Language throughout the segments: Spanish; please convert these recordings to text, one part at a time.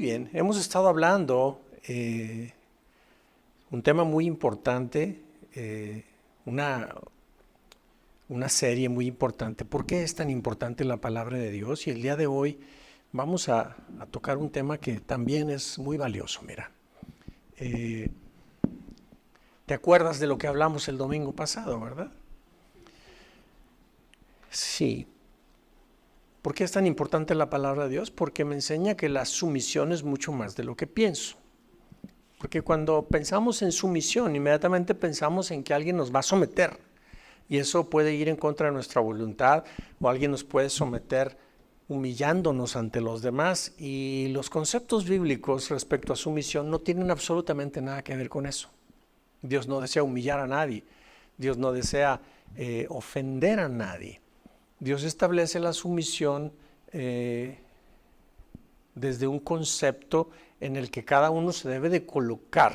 bien, hemos estado hablando un tema muy importante, una serie muy importante. ¿Por qué es tan importante la palabra de Dios? Y el día de hoy vamos a tocar un tema que también es muy valioso. Mira, ¿te acuerdas de lo que hablamos el domingo pasado, verdad? Sí. ¿Por qué es tan importante la palabra de Dios? Porque me enseña que la sumisión es mucho más de lo que pienso. Porque cuando pensamos en sumisión, inmediatamente pensamos en que alguien nos va a someter. Y eso puede ir en contra de nuestra voluntad, o alguien nos puede someter humillándonos ante los demás. Y los conceptos bíblicos respecto a sumisión no tienen absolutamente nada que ver con eso. Dios no desea humillar a nadie. Dios no desea ofender a nadie. Dios establece la sumisión desde un concepto en el que cada uno se debe de colocar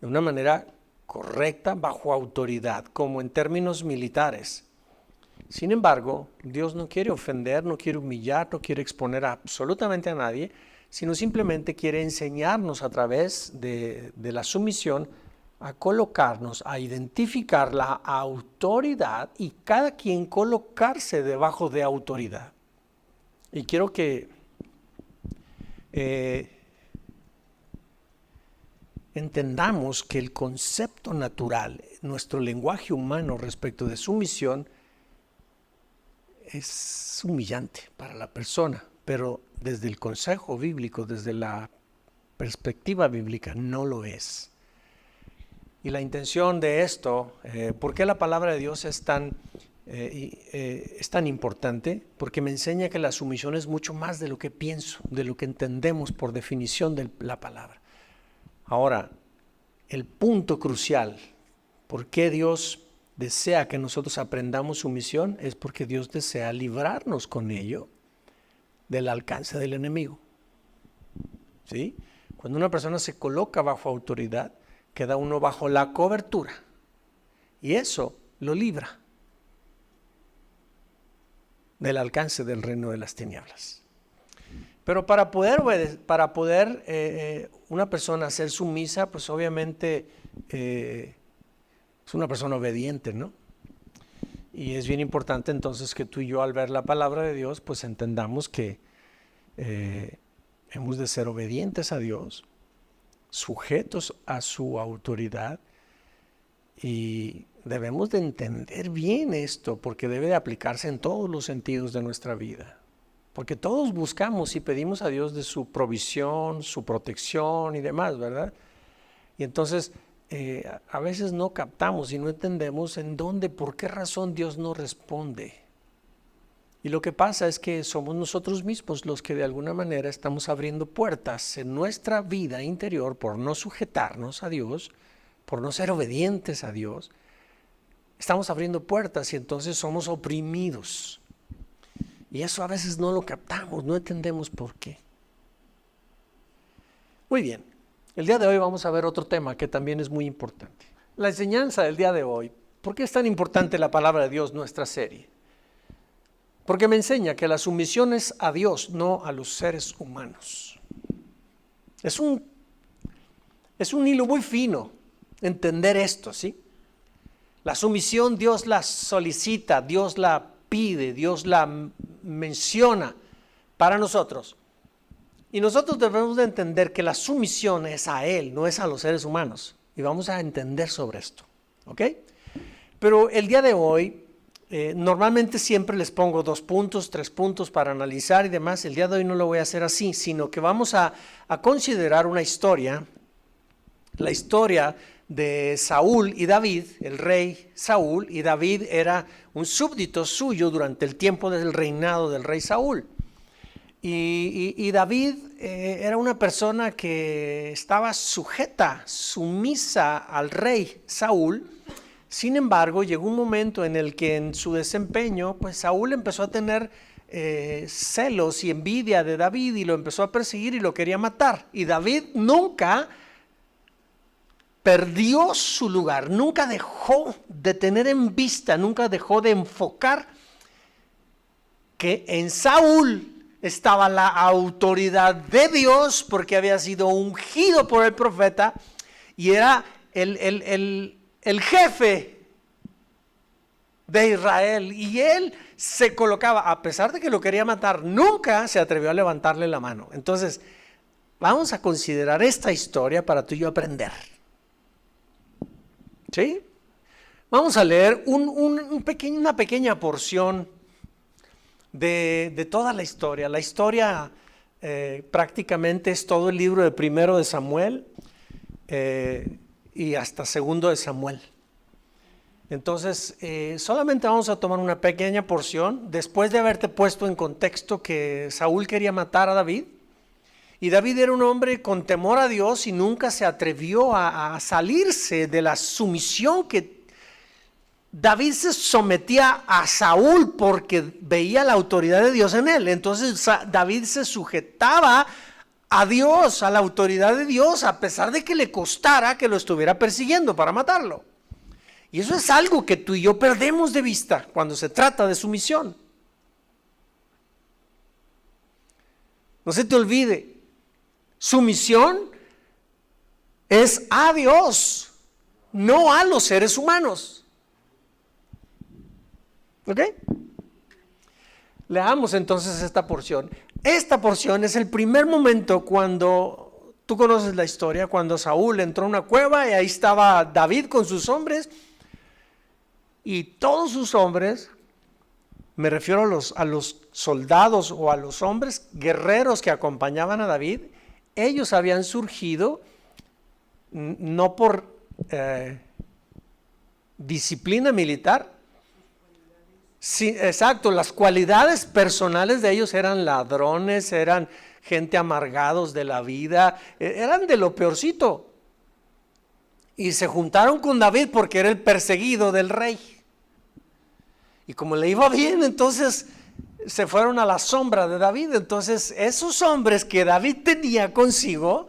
de una manera correcta bajo autoridad, como en términos militares. Sin embargo, Dios no quiere ofender, no quiere humillar, no quiere exponer absolutamente a nadie, sino simplemente quiere enseñarnos a través de la sumisión a colocarnos, a identificar la autoridad y cada quien colocarse debajo de autoridad. Y quiero que entendamos que el concepto natural, nuestro lenguaje humano respecto de sumisión, es humillante para la persona, pero desde el consejo bíblico, desde la perspectiva bíblica, no lo es. Y la intención de esto, ¿por qué la palabra de Dios es tan importante? Porque me enseña que la sumisión es mucho más de lo que pienso, de lo que entendemos por definición de la palabra. Ahora, el punto crucial, ¿por qué Dios desea que nosotros aprendamos sumisión? Es porque Dios desea librarnos con ello del alcance del enemigo. ¿Sí? Cuando una persona se coloca bajo autoridad, queda uno bajo la cobertura y eso lo libra del alcance del reino de las tinieblas. Pero para poder una persona ser sumisa, pues obviamente es una persona obediente, ¿no? Y es bien importante entonces que tú y yo, al ver la palabra de Dios, pues entendamos que hemos de ser obedientes a Dios, sujetos a su autoridad, y debemos de entender bien esto porque debe de aplicarse en todos los sentidos de nuestra vida, porque todos buscamos y pedimos a Dios de su provisión, su protección y demás, ¿verdad? Y entonces a veces no captamos y no entendemos en dónde, por qué razón Dios no responde. Y lo que pasa es que somos nosotros mismos los que de alguna manera estamos abriendo puertas en nuestra vida interior por no sujetarnos a Dios, por no ser obedientes a Dios. Estamos abriendo puertas y entonces somos oprimidos. Y eso a veces no lo captamos, no entendemos por qué. Muy bien, el día de hoy vamos a ver otro tema que también es muy importante. La enseñanza del día de hoy. ¿Por qué es tan importante la palabra de Dios, nuestra serie? Porque me enseña que la sumisión es a Dios, no a los seres humanos. Es un hilo muy fino entender esto, ¿sí? La sumisión Dios la solicita, Dios la pide, Dios la menciona para nosotros. Y nosotros debemos de entender que la sumisión es a Él, no es a los seres humanos. Y vamos a entender sobre esto, ¿ok? Pero el día de hoy, normalmente siempre les pongo 2 puntos, 3 puntos para analizar y demás. El día de hoy no lo voy a hacer así, sino que vamos a considerar una historia, la historia de Saúl y David, el rey Saúl, y David era un súbdito suyo durante el tiempo del reinado del rey Saúl. Y David era una persona que estaba sujeta, sumisa al rey Saúl. Sin embargo, llegó un momento en el que en su desempeño, pues Saúl empezó a tener celos y envidia de David y lo empezó a perseguir y lo quería matar. Y David nunca perdió su lugar, nunca dejó de tener en vista, nunca dejó de enfocar que en Saúl estaba la autoridad de Dios porque había sido ungido por el profeta y era el jefe de Israel, y él se colocaba, a pesar de que lo quería matar, nunca se atrevió a levantarle la mano. Entonces, vamos a considerar esta historia para tú y yo aprender. ¿Sí? Vamos a leer una pequeña porción de toda la historia. La historia prácticamente es todo el libro de Primero de Samuel y hasta Segundo de Samuel. Entonces, solamente vamos a tomar una pequeña porción después de haberte puesto en contexto que Saúl quería matar a David. Y David era un hombre con temor a Dios y nunca se atrevió a salirse de la sumisión que David se sometía a Saúl porque veía la autoridad de Dios en él. Entonces David se sujetaba a Dios, a la autoridad de Dios, a pesar de que le costara que lo estuviera persiguiendo para matarlo. Y eso es algo que tú y yo perdemos de vista cuando se trata de sumisión. No se te olvide, sumisión es a Dios, no a los seres humanos. ¿Ok? Leamos entonces esta porción. Esta porción es el primer momento cuando, tú conoces la historia, cuando Saúl entró a una cueva y ahí estaba David con sus hombres. Y todos sus hombres, me refiero a los soldados o a los hombres guerreros que acompañaban a David, ellos habían surgido no por disciplina militar. Sí, exacto, las cualidades personales de ellos eran ladrones, eran gente amargados de la vida, eran de lo peorcito. Y se juntaron con David porque era el perseguido del rey. Y como le iba bien, entonces se fueron a la sombra de David. Entonces esos hombres que David tenía consigo,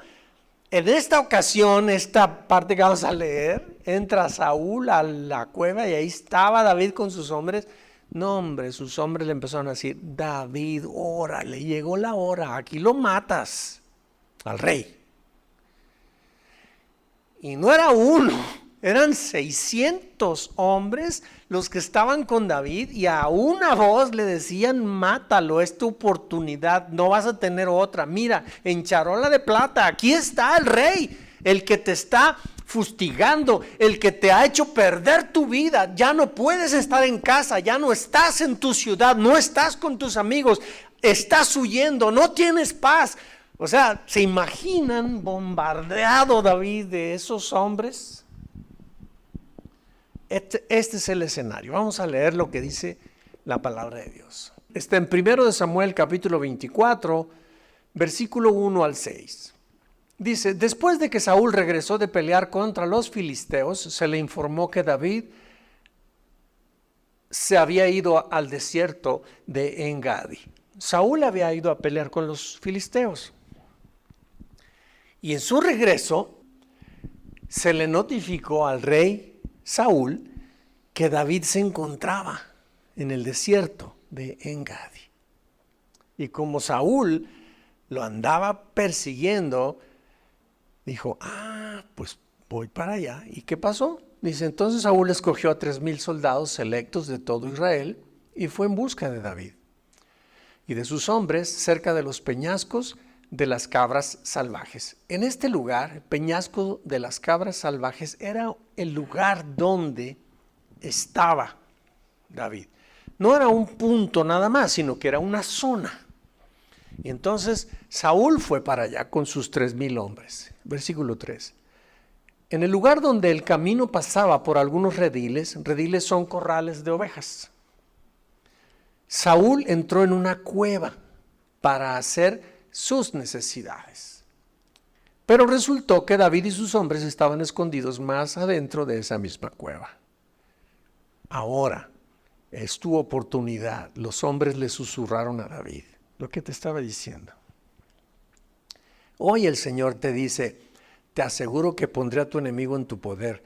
en esta ocasión, esta parte que vamos a leer, entra Saúl a la cueva y ahí estaba David con sus hombres. No, hombre, sus hombres le empezaron a decir: David, órale, llegó la hora, aquí lo matas al rey. Y no era uno, eran 600 hombres los que estaban con David y a una voz le decían: mátalo, es tu oportunidad, no vas a tener otra. Mira, en charola de plata, aquí está el rey, el que te está fustigando, el que te ha hecho perder tu vida. Ya no puedes estar en casa, ya no estás en tu ciudad, no estás con tus amigos, estás huyendo, no tienes paz. O sea, ¿se imaginan bombardeado David de esos hombres? Este es el escenario. Vamos a leer lo que dice la palabra de Dios. Está en 1 Samuel capítulo 24, versículo 1 al 6. Dice: después de que Saúl regresó de pelear contra los filisteos, se le informó que David se había ido al desierto de Engadi. Saúl había ido a pelear con los filisteos. Y en su regreso se le notificó al rey Saúl que David se encontraba en el desierto de Engadi. Y como Saúl lo andaba persiguiendo, dijo: pues voy para allá. ¿Y qué pasó? Dice: entonces Saúl escogió a 3,000 soldados selectos de todo Israel y fue en busca de David y de sus hombres cerca de los peñascos de las cabras salvajes. En este lugar, peñasco de las cabras salvajes, era el lugar donde estaba David. No era un punto nada más, sino que era una zona. Y entonces Saúl fue para allá con sus 3,000 hombres. Versículo 3. En el lugar donde el camino pasaba por algunos rediles, rediles son corrales de ovejas, Saúl entró en una cueva para hacer sus necesidades. Pero resultó que David y sus hombres estaban escondidos más adentro de esa misma cueva. Ahora es tu oportunidad. Los hombres le susurraron a David lo que te estaba diciendo. Hoy el Señor te dice: te aseguro que pondré a tu enemigo en tu poder,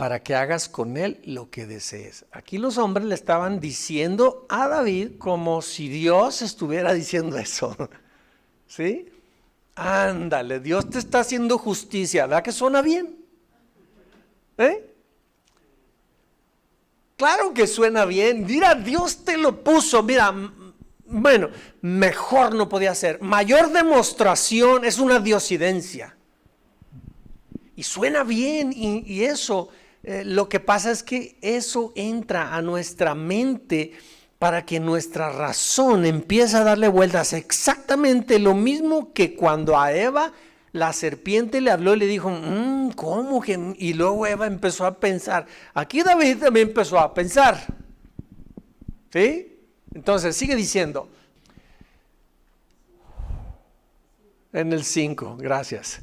para que hagas con él lo que desees. Aquí los hombres le estaban diciendo a David como si Dios estuviera diciendo eso. ¿Sí? Ándale, Dios te está haciendo justicia. ¿Verdad que suena bien? Claro que suena bien. Mira, Dios te lo puso. Mira, bueno, mejor no podía ser. Mayor demostración es una diosidencia. Y suena bien y eso, lo que pasa es que eso entra a nuestra mente para que nuestra razón empiece a darle vueltas. Exactamente lo mismo que cuando a Eva la serpiente le habló y le dijo, ¿cómo que? Y luego Eva empezó a pensar. Aquí David también empezó a pensar. ¿Sí? Entonces sigue diciendo. En el 5, gracias.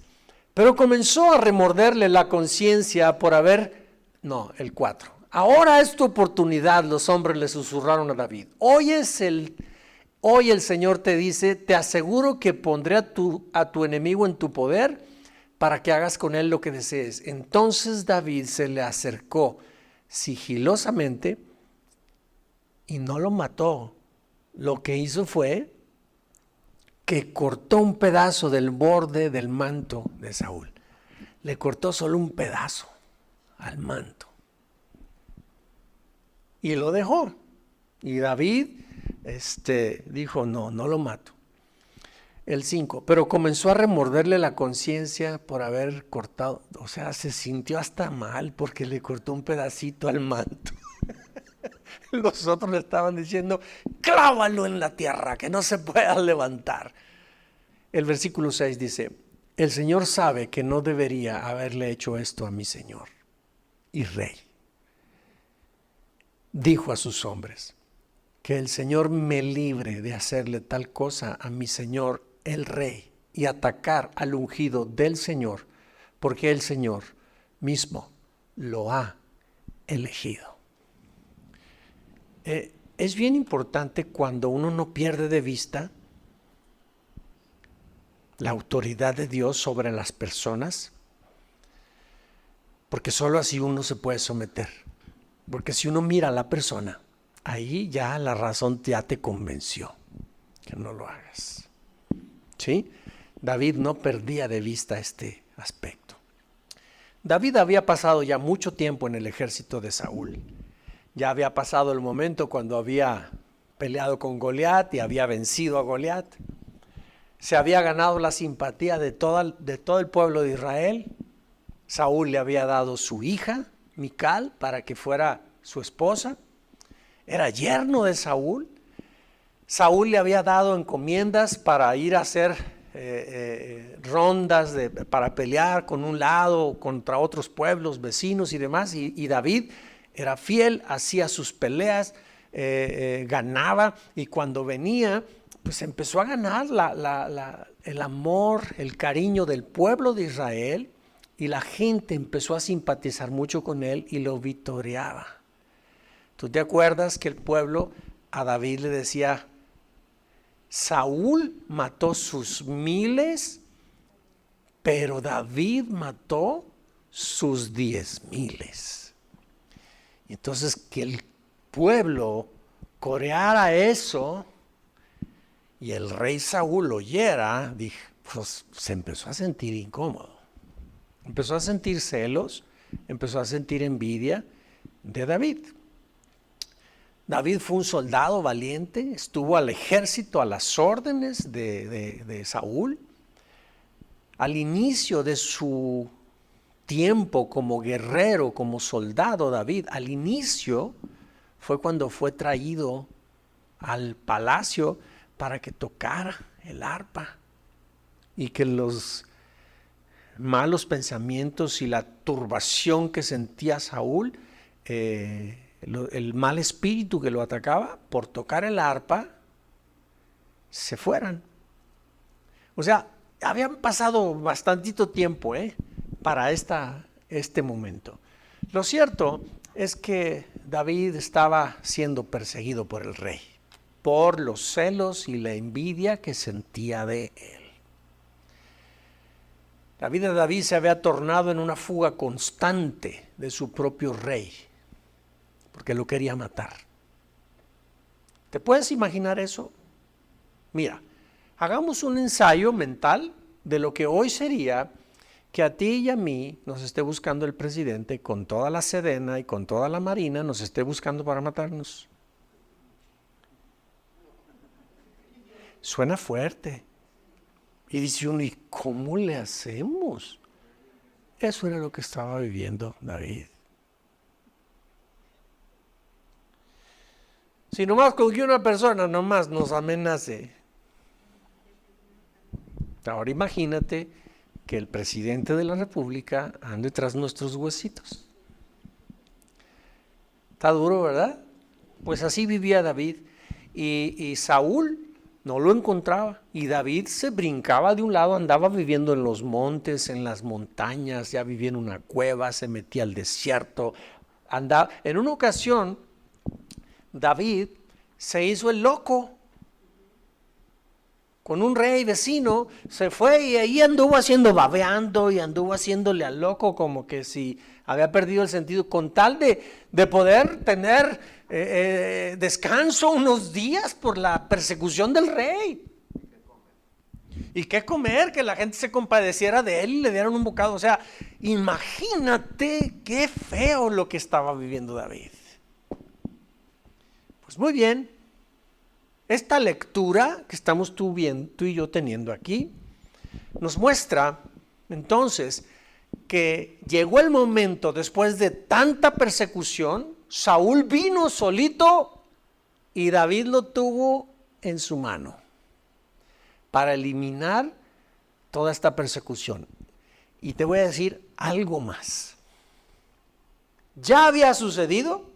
Pero comenzó a remorderle la conciencia por haber, el 4. Ahora es tu oportunidad, los hombres le susurraron a David. Hoy el Señor te dice, te aseguro que pondré a tu enemigo en tu poder para que hagas con él lo que desees. Entonces David se le acercó sigilosamente y no lo mató. Lo que hizo fue que cortó un pedazo del borde del manto de Saúl. Le cortó solo un pedazo al manto. Y lo dejó. Y David dijo, no lo mato. El 5, pero comenzó a remorderle la conciencia por haber cortado. O sea, se sintió hasta mal porque le cortó un pedacito al manto. Los otros le estaban diciendo, clávalo en la tierra, que no se pueda levantar. El versículo 6 dice, el Señor sabe que no debería haberle hecho esto a mi Señor y Rey. Dijo a sus hombres, que el Señor me libre de hacerle tal cosa a mi Señor el Rey y atacar al ungido del Señor, porque el Señor mismo lo ha elegido. Es bien importante cuando uno no pierde de vista la autoridad de Dios sobre las personas, porque solo así uno se puede someter. Porque si uno mira a la persona, ahí ya la razón ya te convenció que no lo hagas. ¿Sí? David no perdía de vista este aspecto. David había pasado ya mucho tiempo en el ejército de Saúl. Ya había pasado el momento cuando había peleado con Goliat y había vencido a Goliat. Se había ganado la simpatía de todo el pueblo de Israel. Saúl le había dado su hija, Mical, para que fuera su esposa. Era yerno de Saúl. Saúl le había dado encomiendas para ir a hacer rondas para pelear con un lado contra otros pueblos vecinos y demás. Y David era fiel, hacía sus peleas, ganaba, y cuando venía, pues empezó a ganar el amor, el cariño del pueblo de Israel, y la gente empezó a simpatizar mucho con él y lo vitoreaba. ¿Tú te acuerdas que el pueblo a David le decía, Saúl mató sus miles, pero David mató sus 10,000? Y entonces que el pueblo coreara eso y el rey Saúl lo oyera, pues se empezó a sentir incómodo. Empezó a sentir celos, empezó a sentir envidia de David. David fue un soldado valiente, estuvo al ejército a las órdenes de Saúl. Al inicio de su tiempo como guerrero, como soldado, David, al inicio fue cuando fue traído al palacio para que tocara el arpa y que los malos pensamientos y la turbación que sentía Saúl, el mal espíritu que lo atacaba por tocar el arpa, se fueran. O sea, habían pasado bastantito tiempo para este momento. Lo cierto es que David estaba siendo perseguido por el rey, por los celos y la envidia que sentía de él. La vida de David se había tornado en una fuga constante de su propio rey, porque lo quería matar. ¿Te puedes imaginar eso? Mira, hagamos un ensayo mental de lo que hoy sería que a ti y a mí nos esté buscando el presidente con toda la Sedena y con toda la Marina, nos esté buscando para matarnos. Suena fuerte. Y dice uno, ¿y cómo le hacemos? Eso era lo que estaba viviendo David. Si nomás con que una persona nomás nos amenace. Ahora imagínate que el presidente de la República ande tras nuestros huesitos. Está duro, ¿verdad? Pues así vivía David. Y Saúl no lo encontraba. Y David se brincaba de un lado, andaba viviendo en los montes, en las montañas, ya vivía en una cueva, se metía al desierto. Andaba. En una ocasión, David se hizo el loco. Con un rey vecino, se fue y ahí anduvo babeando y anduvo haciéndole al loco como que si había perdido el sentido, con tal de poder tener descanso unos días por la persecución del rey. ¿Y qué comer? Que la gente se compadeciera de él y le dieran un bocado. O sea, imagínate qué feo lo que estaba viviendo David. Pues muy bien. Esta lectura que estamos tú y yo teniendo aquí, nos muestra entonces que llegó el momento, después de tanta persecución, Saúl vino solito y David lo tuvo en su mano para eliminar toda esta persecución. Y te voy a decir algo más. Ya había sucedido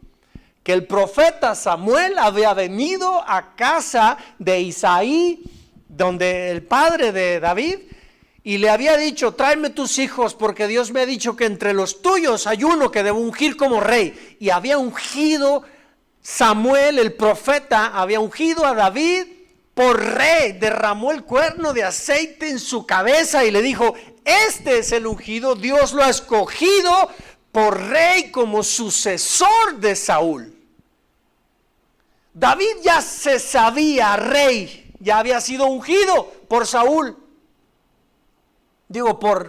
que el profeta Samuel había venido a casa de Isaí, donde el padre de David, y le había dicho, tráeme tus hijos, porque Dios me ha dicho que entre los tuyos hay uno que debo ungir como rey. Y había ungido Samuel, el profeta, había ungido a David por rey, derramó el cuerno de aceite en su cabeza y le dijo, este es el ungido, Dios lo ha escogido por rey como sucesor de Saúl. David ya se sabía rey, ya había sido ungido por Saúl,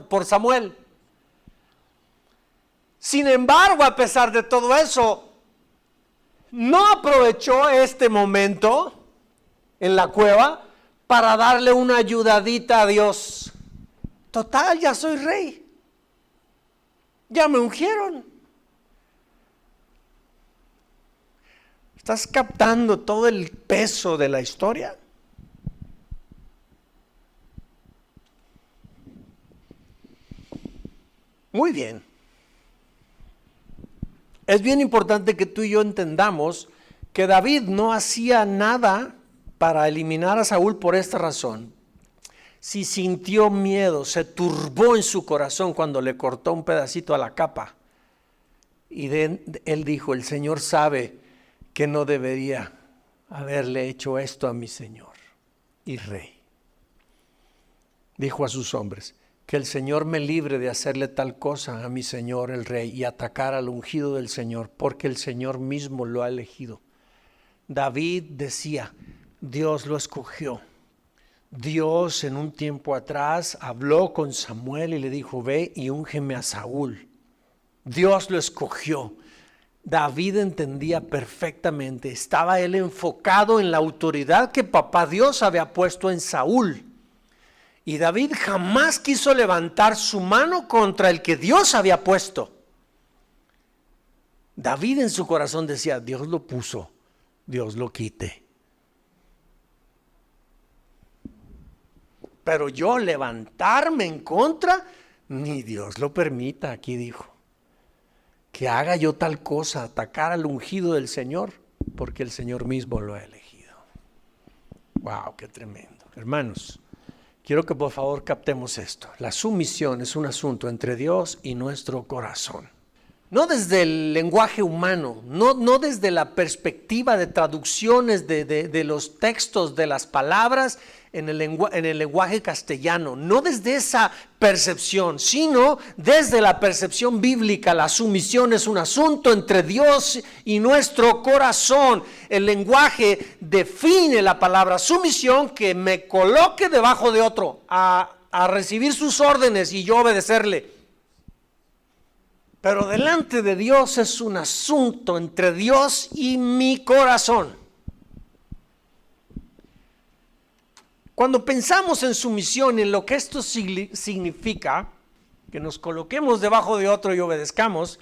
por Samuel. Sin embargo, a pesar de todo eso, no aprovechó este momento en la cueva para darle una ayudadita a Dios. Total, ya soy rey. Ya me ungieron. ¿Estás captando todo el peso de la historia? Muy bien. Es bien importante que tú y yo entendamos que David no hacía nada para eliminar a Saúl por esta razón. Si sintió miedo, se turbó en su corazón cuando le cortó un pedacito a la capa. Y él dijo, el Señor sabe que no debería haberle hecho esto a mi Señor y Rey. Dijo a sus hombres, que el Señor me libre de hacerle tal cosa a mi Señor el Rey y atacar al ungido del Señor, porque el Señor mismo lo ha elegido. David decía, Dios lo escogió. Dios en un tiempo atrás habló con Samuel y le dijo, ve y úngeme a Saúl. Dios lo escogió. David entendía perfectamente, estaba él enfocado en la autoridad que papá Dios había puesto en Saúl. Y David jamás quiso levantar su mano contra el que Dios había puesto. David en su corazón decía, Dios lo puso, Dios lo quite. Pero yo levantarme en contra, ni Dios lo permita, aquí dijo. Que haga yo tal cosa, atacar al ungido del Señor, porque el Señor mismo lo ha elegido. Wow, qué tremendo. Hermanos, quiero que por favor captemos esto. La sumisión es un asunto entre Dios y nuestro corazón. No desde el lenguaje humano, no desde la perspectiva de traducciones de los textos, de las palabras. en el lenguaje castellano, no desde esa percepción, sino desde la percepción bíblica. La sumisión es un asunto entre Dios y nuestro corazón. El lenguaje define la palabra sumisión, que me coloque debajo de otro, a recibir sus órdenes y yo obedecerle. Pero delante de Dios es un asunto entre Dios y mi corazón. Cuando pensamos en sumisión, en lo que esto significa, que nos coloquemos debajo de otro y obedezcamos,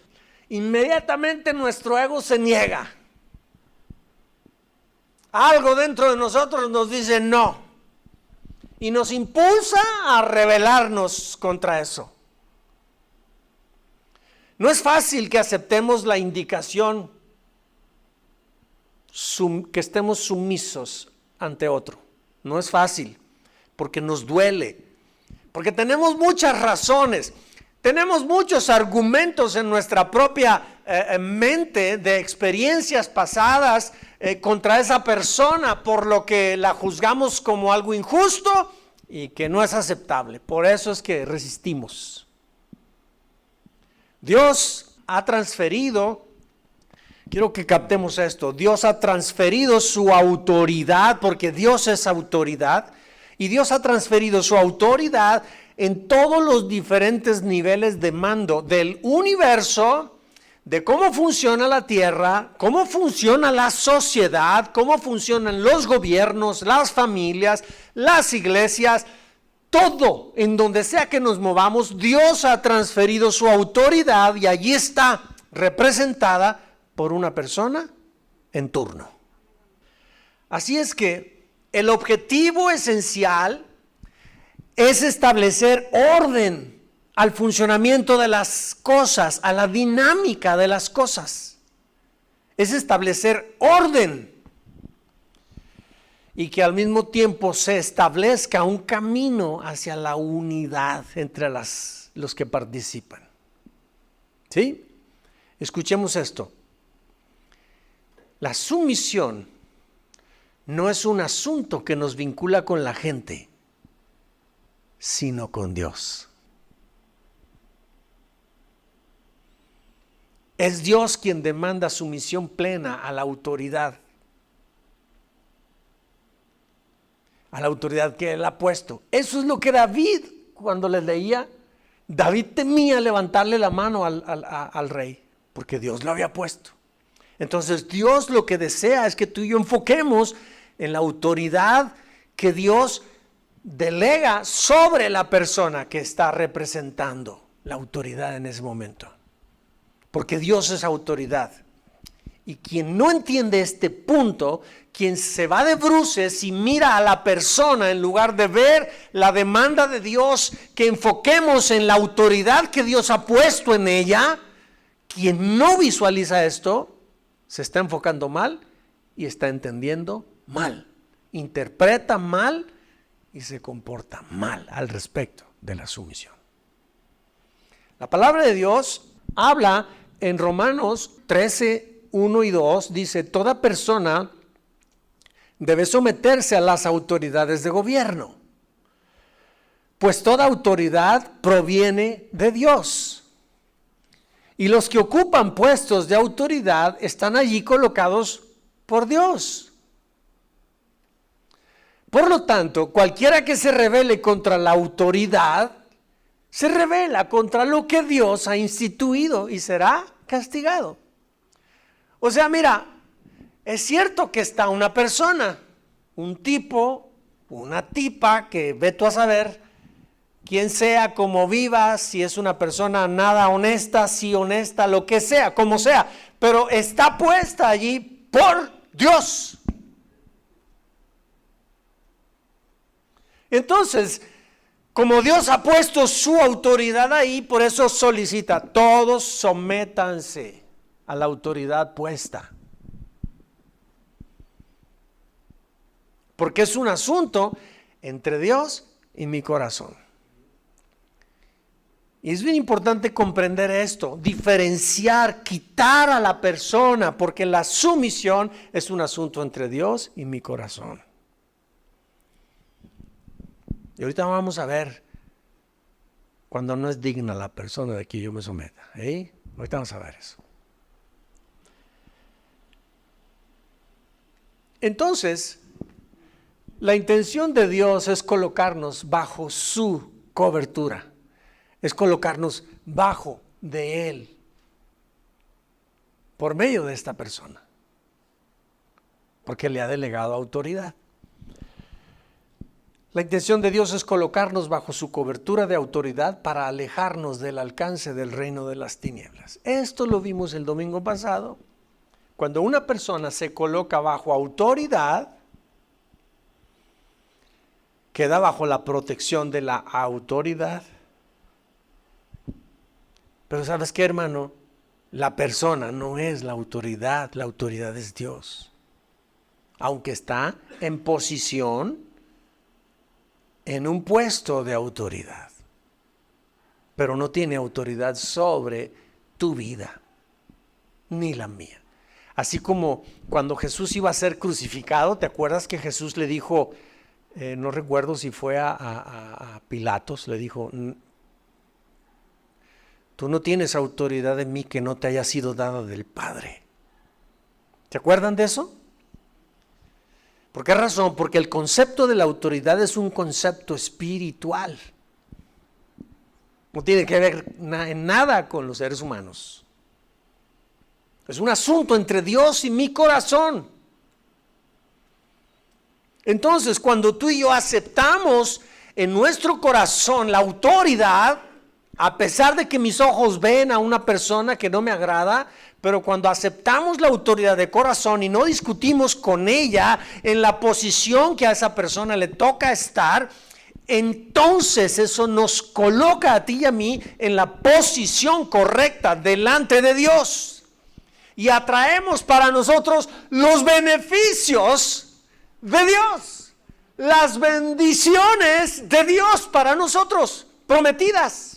inmediatamente nuestro ego se niega. Algo dentro de nosotros nos dice no, y nos impulsa a rebelarnos contra eso. No es fácil que aceptemos la indicación que estemos sumisos ante otro. No es fácil, porque nos duele, porque tenemos muchas razones, tenemos muchos argumentos en nuestra propia mente de experiencias pasadas contra esa persona, por lo que la juzgamos como algo injusto y que no es aceptable. Por eso es que resistimos. Dios ha transferido, quiero que captemos esto, Dios ha transferido su autoridad, porque Dios es autoridad, y Dios ha transferido su autoridad en todos los diferentes niveles de mando del universo, de cómo funciona la tierra, cómo funciona la sociedad, cómo funcionan los gobiernos, las familias, las iglesias. Todo, en donde sea que nos movamos, Dios ha transferido su autoridad y allí está representada por una persona en turno. Así es que el objetivo esencial es establecer orden al funcionamiento de las cosas, a la dinámica de las cosas. Es establecer orden. Y que al mismo tiempo se establezca un camino hacia la unidad entre los que participan. ¿Sí? Escuchemos esto. La sumisión no es un asunto que nos vincula con la gente, sino con Dios. Es Dios quien demanda sumisión plena a la autoridad que Él ha puesto. Eso es lo que David, cuando les leía, David temía levantarle la mano al rey, porque Dios lo había puesto. Entonces Dios lo que desea es que tú y yo enfoquemos en la autoridad que Dios delega sobre la persona que está representando la autoridad en ese momento. Porque Dios es autoridad. Y quien no entiende este punto, quien se va de bruces y mira a la persona en lugar de ver la demanda de Dios, que enfoquemos en la autoridad que Dios ha puesto en ella, quien no visualiza esto, se está enfocando mal y está entendiendo mal, interpreta mal y se comporta mal al respecto de la sumisión. La palabra de Dios habla en Romanos 13, 1 y 2, dice: toda persona debe someterse a las autoridades de gobierno, pues toda autoridad proviene de Dios. Y los que ocupan puestos de autoridad están allí colocados por Dios. Por lo tanto, cualquiera que se rebele contra la autoridad, se rebela contra lo que Dios ha instituido y será castigado. O sea, mira, es cierto que está una persona, un tipo, una tipa, que ve tú a saber quién sea, cómo viva, si es una persona nada honesta, si honesta, lo que sea, como sea, pero está puesta allí por Dios. Entonces, como Dios ha puesto su autoridad ahí, por eso solicita: todos sométanse a la autoridad puesta. Porque es un asunto entre Dios y mi corazón. Y es bien importante comprender esto, diferenciar, quitar a la persona, porque la sumisión es un asunto entre Dios y mi corazón. Y ahorita vamos a ver cuando no es digna la persona de que yo me someta. Ahorita vamos a ver eso. Entonces, la intención de Dios es colocarnos bajo su cobertura, es colocarnos bajo de Él, por medio de esta persona, porque le ha delegado autoridad. La intención de Dios es colocarnos bajo su cobertura de autoridad para alejarnos del alcance del reino de las tinieblas. Esto lo vimos el domingo pasado. Cuando una persona se coloca bajo autoridad, queda bajo la protección de la autoridad. Pero ¿sabes qué, hermano? La persona no es la autoridad es Dios. Aunque está en posición, en un puesto de autoridad, pero no tiene autoridad sobre tu vida, ni la mía. Así como cuando Jesús iba a ser crucificado, ¿te acuerdas que Jesús le dijo, no recuerdo si fue a Pilatos, le dijo, tú no tienes autoridad en mí que no te haya sido dada del Padre? ¿Te acuerdan de eso? ¿Por qué razón? Porque el concepto de la autoridad es un concepto espiritual. No tiene que ver en nada con los seres humanos. Es un asunto entre Dios y mi corazón. Entonces, cuando tú y yo aceptamos en nuestro corazón la autoridad, a pesar de que mis ojos ven a una persona que no me agrada, pero cuando aceptamos la autoridad de corazón y no discutimos con ella en la posición que a esa persona le toca estar, entonces eso nos coloca a ti y a mí en la posición correcta delante de Dios. Y atraemos para nosotros los beneficios de Dios, las bendiciones de Dios para nosotros, prometidas.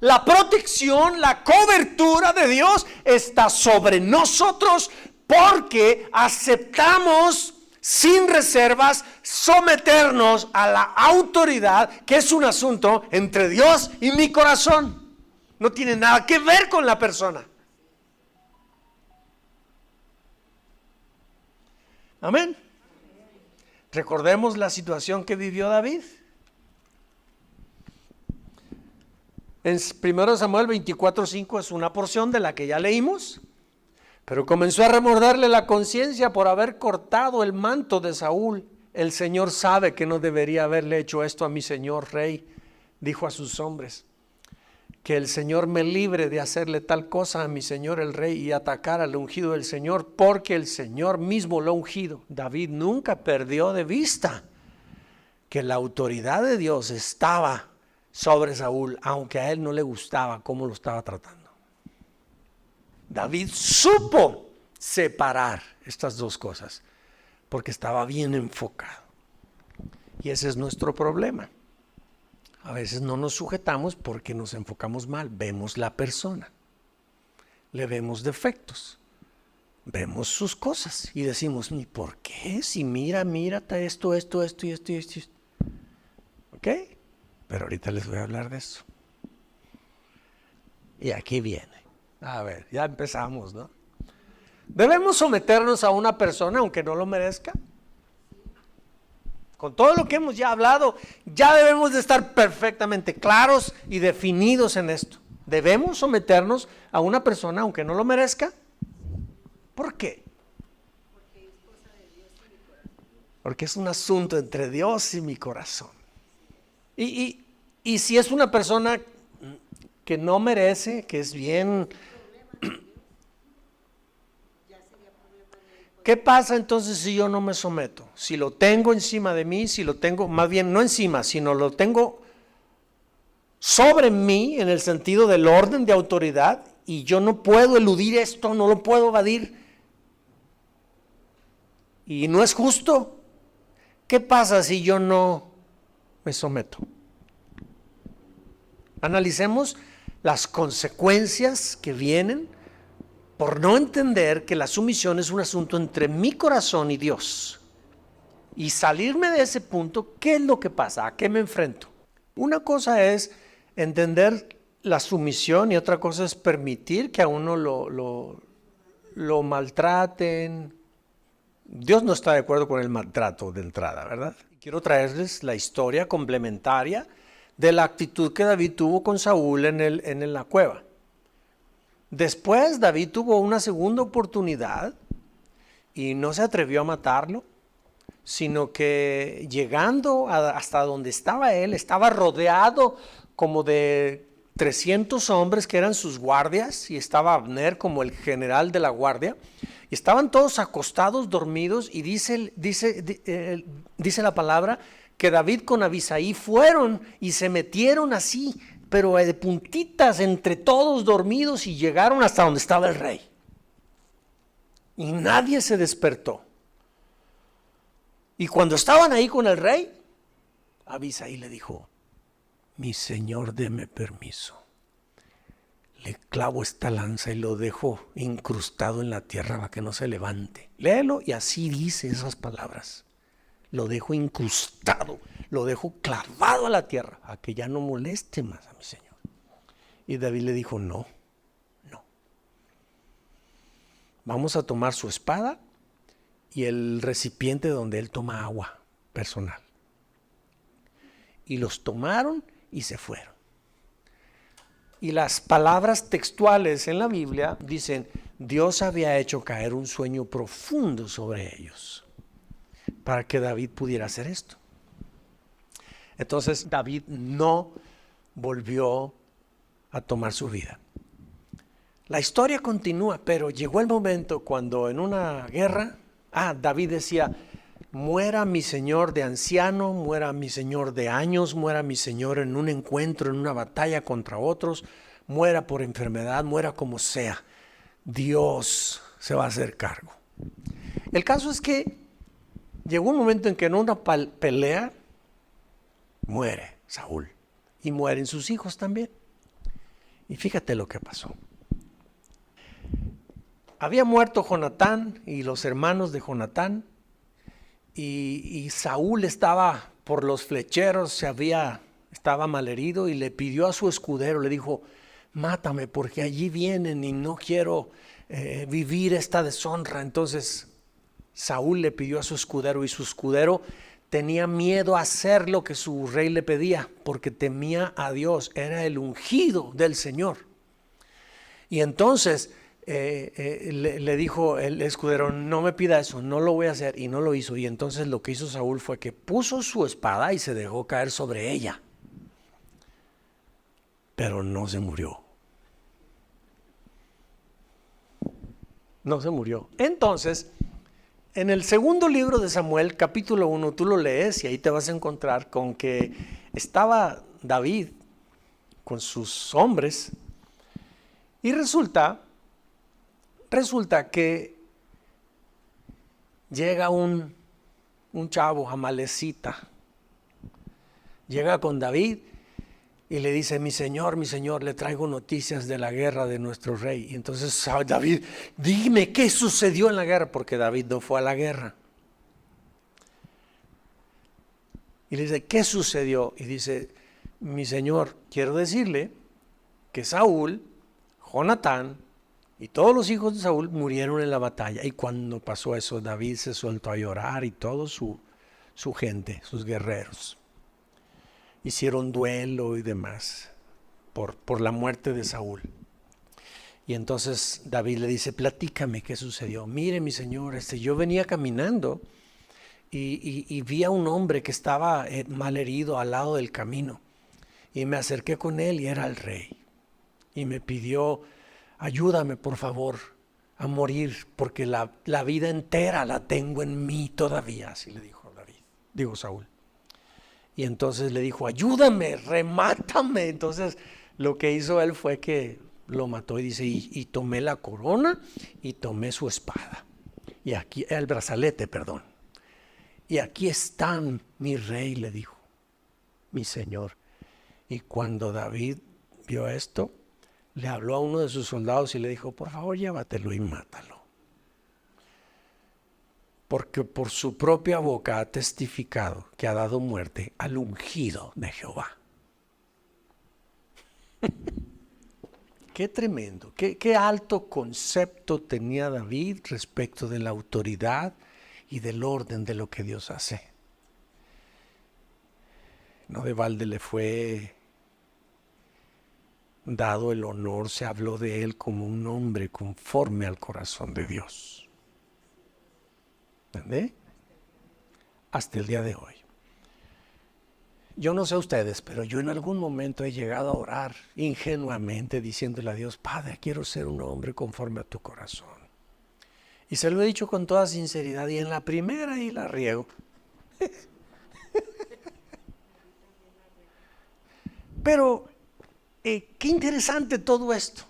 La protección, la cobertura de Dios está sobre nosotros porque aceptamos sin reservas someternos a la autoridad, que es un asunto entre Dios y mi corazón. No tiene nada que ver con la persona. Amén. Recordemos la situación que vivió David. En 1 Samuel 24:5 es una porción de la que ya leímos, pero comenzó a remorderle la conciencia por haber cortado el manto de Saúl. El Señor sabe que no debería haberle hecho esto a mi señor rey, dijo a sus hombres. Que el Señor me libre de hacerle tal cosa a mi señor el rey y atacar al ungido del Señor, porque el Señor mismo lo ha ungido. David nunca perdió de vista que la autoridad de Dios estaba sobre Saúl, aunque a él no le gustaba cómo lo estaba tratando. David supo separar estas dos cosas, porque estaba bien enfocado. Y ese es nuestro problema. A veces no nos sujetamos porque nos enfocamos mal. Vemos la persona, le vemos defectos, vemos sus cosas y decimos, ¿y por qué? Si mira esto y esto. ¿Ok? Pero ahorita les voy a hablar de eso. Y aquí viene. A ver, ya empezamos, ¿no? ¿Debemos someternos a una persona aunque no lo merezca? Con todo lo que hemos ya hablado, ya debemos de estar perfectamente claros y definidos en esto. ¿Debemos someternos a una persona aunque no lo merezca? ¿Por qué? Porque es cosa de Dios y mi corazón. Porque es un asunto entre Dios y mi corazón. Y si es una persona que no merece, que es bien... ¿Qué pasa entonces si yo no me someto? Si lo tengo encima de mí, si lo tengo, más bien no encima, sino lo tengo sobre mí en el sentido del orden de autoridad y yo no puedo eludir esto, no lo puedo evadir. Y no es justo. ¿Qué pasa si yo no me someto? Analicemos las consecuencias que vienen por no entender que la sumisión es un asunto entre mi corazón y Dios. y salirme de ese punto, ¿qué es lo que pasa? ¿A qué me enfrento? Una cosa es entender la sumisión y otra cosa es permitir que a uno lo maltraten. Dios no está de acuerdo con el maltrato de entrada, ¿verdad? Quiero traerles la historia complementaria de la actitud que David tuvo con Saúl en la cueva. Después David tuvo una segunda oportunidad y no se atrevió a matarlo, sino que llegando hasta donde estaba él, estaba rodeado como de 300 hombres que eran sus guardias, y estaba Abner como el general de la guardia, y estaban todos acostados, dormidos, y dice la palabra que David con Abisai fueron y se metieron así, pero de puntitas entre todos dormidos, y llegaron hasta donde estaba el rey. Y nadie se despertó. Y cuando estaban ahí con el rey, Abisai le dijo: mi señor, deme permiso. Le clavo esta lanza y lo dejo incrustado en la tierra para que no se levante. Léelo, y así dice esas palabras. Lo dejo incrustado, lo dejo clavado a la tierra, a que ya no moleste más a mi señor. Y David le dijo: no. Vamos a tomar su espada y el recipiente donde él toma agua personal. Y los tomaron y se fueron. Y las palabras textuales en la Biblia dicen: Dios había hecho caer un sueño profundo sobre ellos para que David pudiera hacer esto. Entonces David no volvió a tomar su vida. La historia continúa, pero llegó el momento cuando en una guerra, David decía: muera mi señor de anciano, muera mi señor de años, muera mi señor en un encuentro, en una batalla contra otros, muera por enfermedad, muera como sea. Dios se va a hacer cargo. El caso es que llegó un momento en que en una pelea muere Saúl y mueren sus hijos también. Y fíjate lo que pasó. Había muerto Jonatán y los hermanos de Jonatán, y Saúl estaba por los flecheros, estaba malherido, y le pidió a su escudero, le dijo: mátame porque allí vienen y no quiero vivir esta deshonra. Entonces Saúl le pidió a su escudero, y su escudero tenía miedo a hacer lo que su rey le pedía porque temía a Dios, era el ungido del Señor. Y entonces le dijo el escudero: no me pida eso, no lo voy a hacer, y no lo hizo. Y entonces lo que hizo Saúl fue que puso su espada y se dejó caer sobre ella, pero no se murió. No se murió. Entonces, en el segundo libro de Samuel, capítulo 1, tú lo lees y ahí te vas a encontrar con que estaba David con sus hombres, y resulta que llega un chavo amalecita, llega con David y le dice: mi señor, le traigo noticias de la guerra de nuestro rey. Y entonces David: dime qué sucedió en la guerra, porque David no fue a la guerra. Y le dice: ¿qué sucedió? Y dice: mi señor, quiero decirle que Saúl, Jonatán y todos los hijos de Saúl murieron en la batalla. Y cuando pasó eso, David se soltó a llorar, y toda su gente, sus guerreros, hicieron duelo y demás por la muerte de Saúl. Y entonces David le dice: platícame qué sucedió. Mire, mi señor, yo venía caminando y vi a un hombre que estaba mal herido al lado del camino, y me acerqué con él, y era el rey, y me pidió: ayúdame por favor a morir, porque la vida entera la tengo en mí todavía. Así le dijo Saúl. Y entonces le dijo: ayúdame, remátame. Entonces lo que hizo él fue que lo mató, y dice: y tomé la corona y tomé su espada, y aquí el brazalete, perdón. Y aquí están, mi rey, le dijo, mi señor. Y cuando David vio esto, le habló a uno de sus soldados y le dijo: por favor, llévatelo y mátalo. porque por su propia boca ha testificado que ha dado muerte al ungido de Jehová. Qué tremendo, qué alto concepto tenía David respecto de la autoridad y del orden de lo que Dios hace. No de balde le fue dado el honor, se habló de él como un hombre conforme al corazón de Dios. ¿Entendés? Hasta el día de hoy. Yo no sé ustedes, pero yo en algún momento he llegado a orar ingenuamente diciéndole a Dios, Padre, quiero ser un hombre conforme a tu corazón. Y se lo he dicho con toda sinceridad y en la primera y la riego. Pero qué interesante todo esto.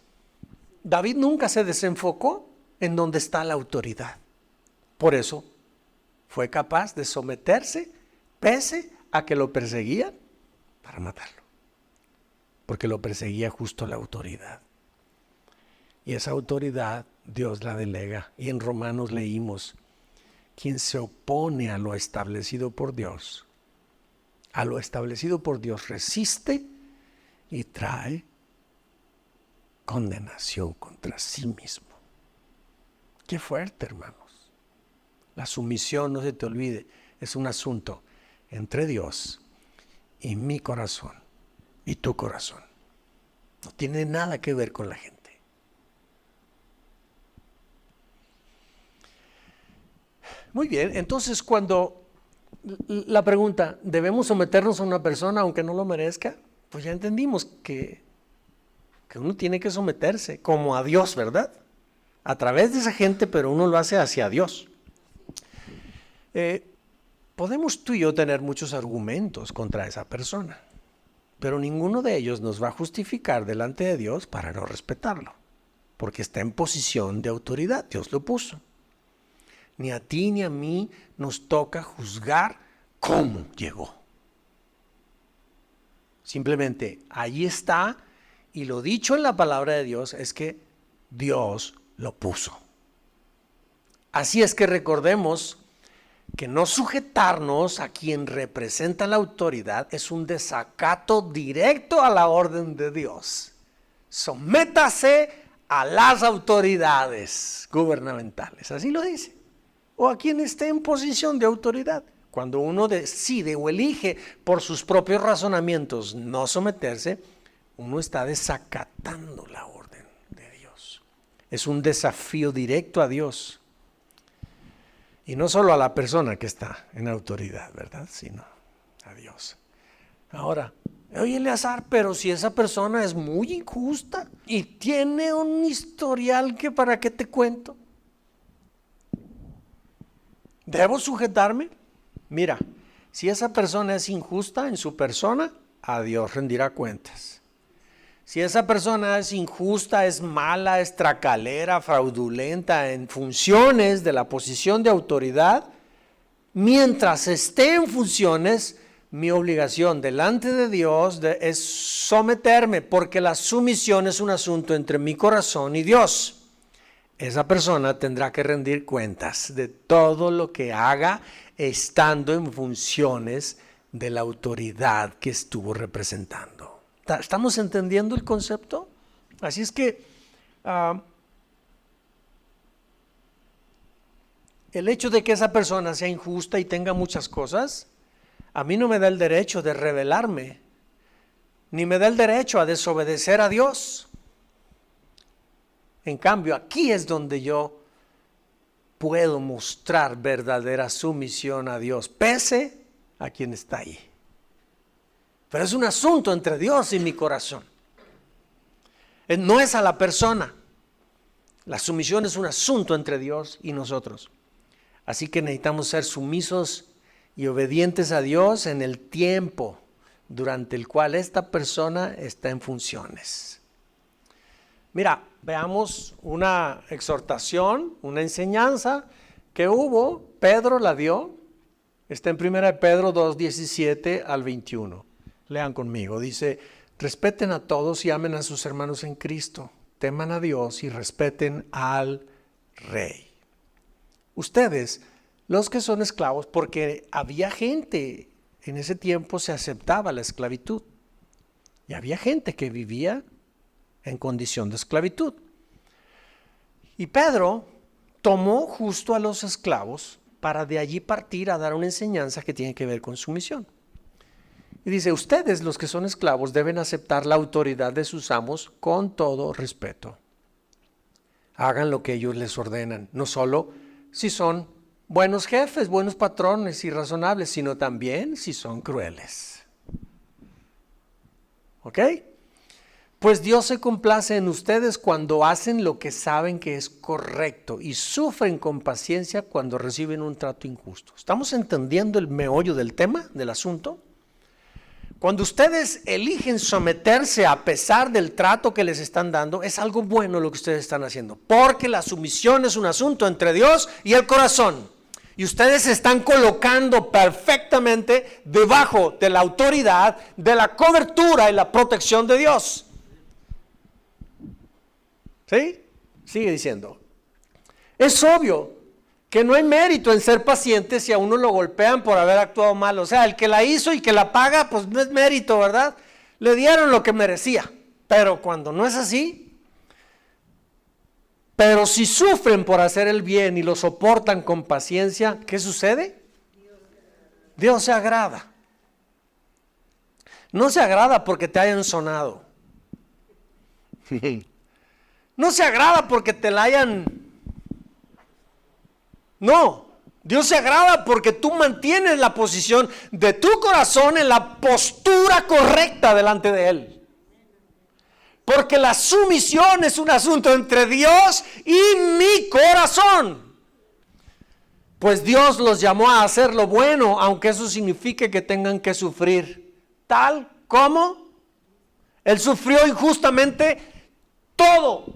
David nunca se desenfocó en donde está la autoridad. Por eso fue capaz de someterse pese a que lo perseguían para matarlo. Porque lo perseguía justo la autoridad. Y esa autoridad Dios la delega. Y en Romanos leímos, quien se opone a lo establecido por Dios, a lo establecido por Dios resiste y trae condenación contra sí mismo. Qué fuerte, hermanos. La sumisión, no se te olvide, es un asunto entre Dios y mi corazón y tu corazón. No tiene nada que ver con la gente. Muy bien, entonces cuando la pregunta, ¿debemos someternos a una persona aunque no lo merezca? Pues ya entendimos que uno tiene que someterse como a Dios, ¿verdad? A través de esa gente, pero uno lo hace hacia Dios. Podemos tú y yo tener muchos argumentos contra esa persona, pero ninguno de ellos nos va a justificar delante de Dios para no respetarlo, porque está en posición de autoridad, Dios lo puso. Ni a ti ni a mí nos toca juzgar cómo llegó. Simplemente ahí está, y lo dicho en la palabra de Dios es que Dios lo puso. Así es que recordemos que no sujetarnos a quien representa la autoridad es un desacato directo a la orden de Dios. Sométase a las autoridades gubernamentales, así lo dice, o a quien esté en posición de autoridad. Cuando uno decide o elige por sus propios razonamientos no someterse, uno está desacatando la orden de Dios. Es un desafío directo a Dios. Y no solo a la persona que está en autoridad, ¿verdad? Sino a Dios. Ahora, oye, Eleazar, pero si esa persona es muy injusta y tiene un historial que para qué te cuento, ¿debo sujetarme? Mira, si esa persona es injusta en su persona, a Dios rendirá cuentas. Si esa persona es injusta, es mala, es tracalera, fraudulenta en funciones de la posición de autoridad, mientras esté en funciones, mi obligación delante de Dios es someterme, porque la sumisión es un asunto entre mi corazón y Dios. Esa persona tendrá que rendir cuentas de todo lo que haga estando en funciones de la autoridad que estuvo representando. ¿Estamos entendiendo el concepto? Así es que el hecho de que esa persona sea injusta y tenga muchas cosas, a mí no me da el derecho de rebelarme, ni me da el derecho a desobedecer a Dios. En cambio, aquí es donde yo puedo mostrar verdadera sumisión a Dios, pese a quien está ahí. Pero es un asunto entre Dios y mi corazón. No es a la persona. La sumisión es un asunto entre Dios y nosotros. Así que necesitamos ser sumisos y obedientes a Dios en el tiempo durante el cual esta persona está en funciones. Mira, veamos una exhortación, una enseñanza que hubo, Pedro la dio. Está en 1 Pedro 2:17 al 21. Lean conmigo, dice, respeten a todos y amen a sus hermanos en Cristo, teman a Dios y respeten al Rey. Ustedes los que son esclavos, porque había gente, en ese tiempo se aceptaba la esclavitud. Y había gente que vivía en condición de esclavitud. Y Pedro tomó justo a los esclavos para de allí partir a dar una enseñanza que tiene que ver con su misión. Y dice, ustedes los que son esclavos deben aceptar la autoridad de sus amos con todo respeto. Hagan lo que ellos les ordenan, no solo si son buenos jefes, buenos patrones y razonables, sino también si son crueles. ¿Ok? Pues Dios se complace en ustedes cuando hacen lo que saben que es correcto y sufren con paciencia cuando reciben un trato injusto. ¿Estamos entendiendo el meollo del tema, del asunto? Cuando ustedes eligen someterse a pesar del trato que les están dando, es algo bueno lo que ustedes están haciendo, porque la sumisión es un asunto entre Dios y el corazón. Y ustedes se están colocando perfectamente debajo de la autoridad, de la cobertura y la protección de Dios. ¿Sí? Sigue diciendo. Es obvio que no hay mérito en ser paciente si a uno lo golpean por haber actuado mal. O sea, el que la hizo y que la paga, pues no es mérito, ¿verdad? Le dieron lo que merecía. Pero cuando no es así, pero si sufren por hacer el bien y lo soportan con paciencia, ¿qué sucede? Dios se agrada. No se agrada porque te hayan sonado. No se agrada porque te la hayan... No, Dios se agrada porque tú mantienes la posición de tu corazón en la postura correcta delante de Él. Porque la sumisión es un asunto entre Dios y mi corazón. Pues Dios los llamó a hacer lo bueno, aunque eso signifique que tengan que sufrir. Tal como Él sufrió injustamente todo.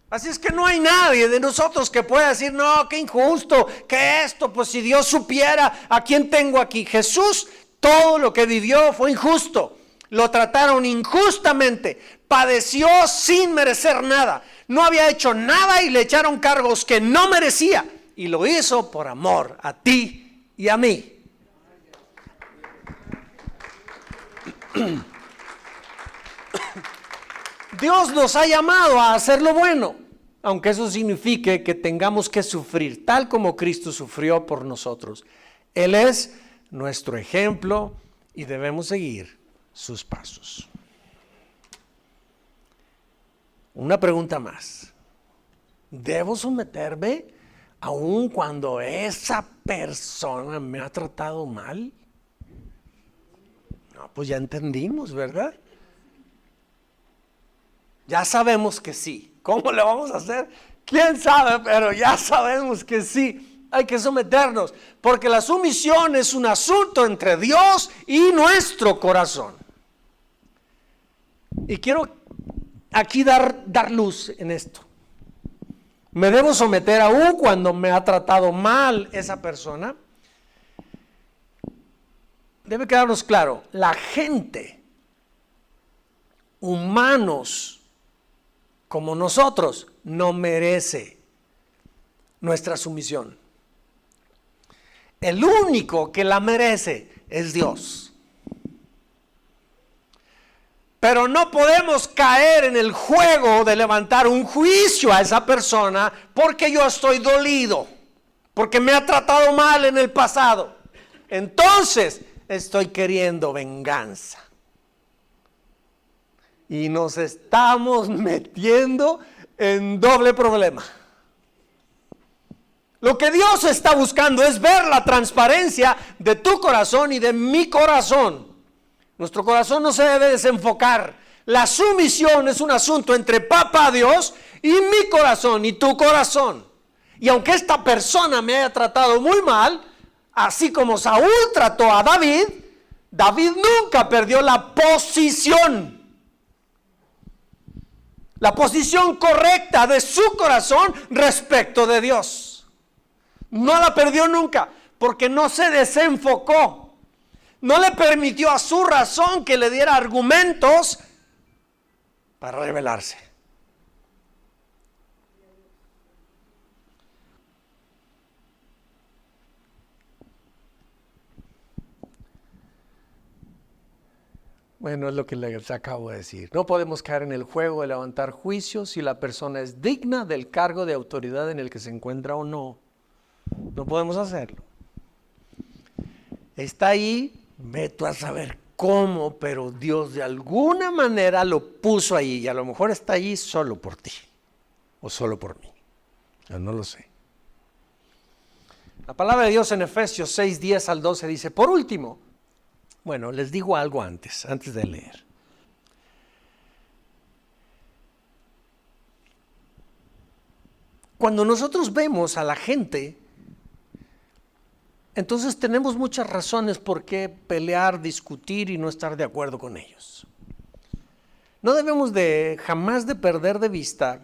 Así es que no hay nadie de nosotros que pueda decir, no, qué injusto, que esto, pues si Dios supiera a quién tengo aquí. Jesús, todo lo que vivió fue injusto. Lo trataron injustamente, padeció sin merecer nada. No había hecho nada y le echaron cargos que no merecía. Y lo hizo por amor a ti y a mí. Dios nos ha llamado a hacer lo bueno, aunque eso signifique que tengamos que sufrir, tal como Cristo sufrió por nosotros. Él es nuestro ejemplo y debemos seguir sus pasos. Una pregunta más. ¿Debo someterme aun cuando esa persona me ha tratado mal? No, pues ya entendimos, ¿verdad? Ya sabemos que sí. ¿Cómo le vamos a hacer? ¿Quién sabe? Pero ya sabemos que sí. Hay que someternos, porque la sumisión es un asunto entre Dios y nuestro corazón. Y quiero aquí dar luz en esto. ¿Me debo someter aún cuando me ha tratado mal esa persona? Debe quedarnos claro, la gente, humanos como nosotros, no merece nuestra sumisión. El único que la merece es Dios. Pero no podemos caer en el juego de levantar un juicio a esa persona porque yo estoy dolido, porque me ha tratado mal en el pasado. Entonces estoy queriendo venganza. Y nos estamos metiendo en doble problema. Lo que Dios está buscando es ver la transparencia de tu corazón y de mi corazón. Nuestro corazón no se debe desenfocar. La sumisión es un asunto entre Papá Dios y mi corazón y tu corazón. Y aunque esta persona me haya tratado muy mal, así como Saúl trató a David, David nunca perdió la posición correcta de su corazón respecto de Dios. No la perdió nunca, porque no se desenfocó. No le permitió a su razón que le diera argumentos para rebelarse. Bueno, es lo que les acabo de decir. No podemos caer en el juego de levantar juicios si la persona es digna del cargo de autoridad en el que se encuentra o no. No podemos hacerlo. Está ahí, ve tú a saber cómo, pero Dios de alguna manera lo puso ahí y a lo mejor está ahí solo por ti o solo por mí. Yo no lo sé. La palabra de Dios en Efesios 6, 10 al 12 dice, por último, bueno, les digo algo antes de leer. Cuando nosotros vemos a la gente, entonces tenemos muchas razones por qué pelear, discutir y no estar de acuerdo con ellos. No debemos jamás de perder de vista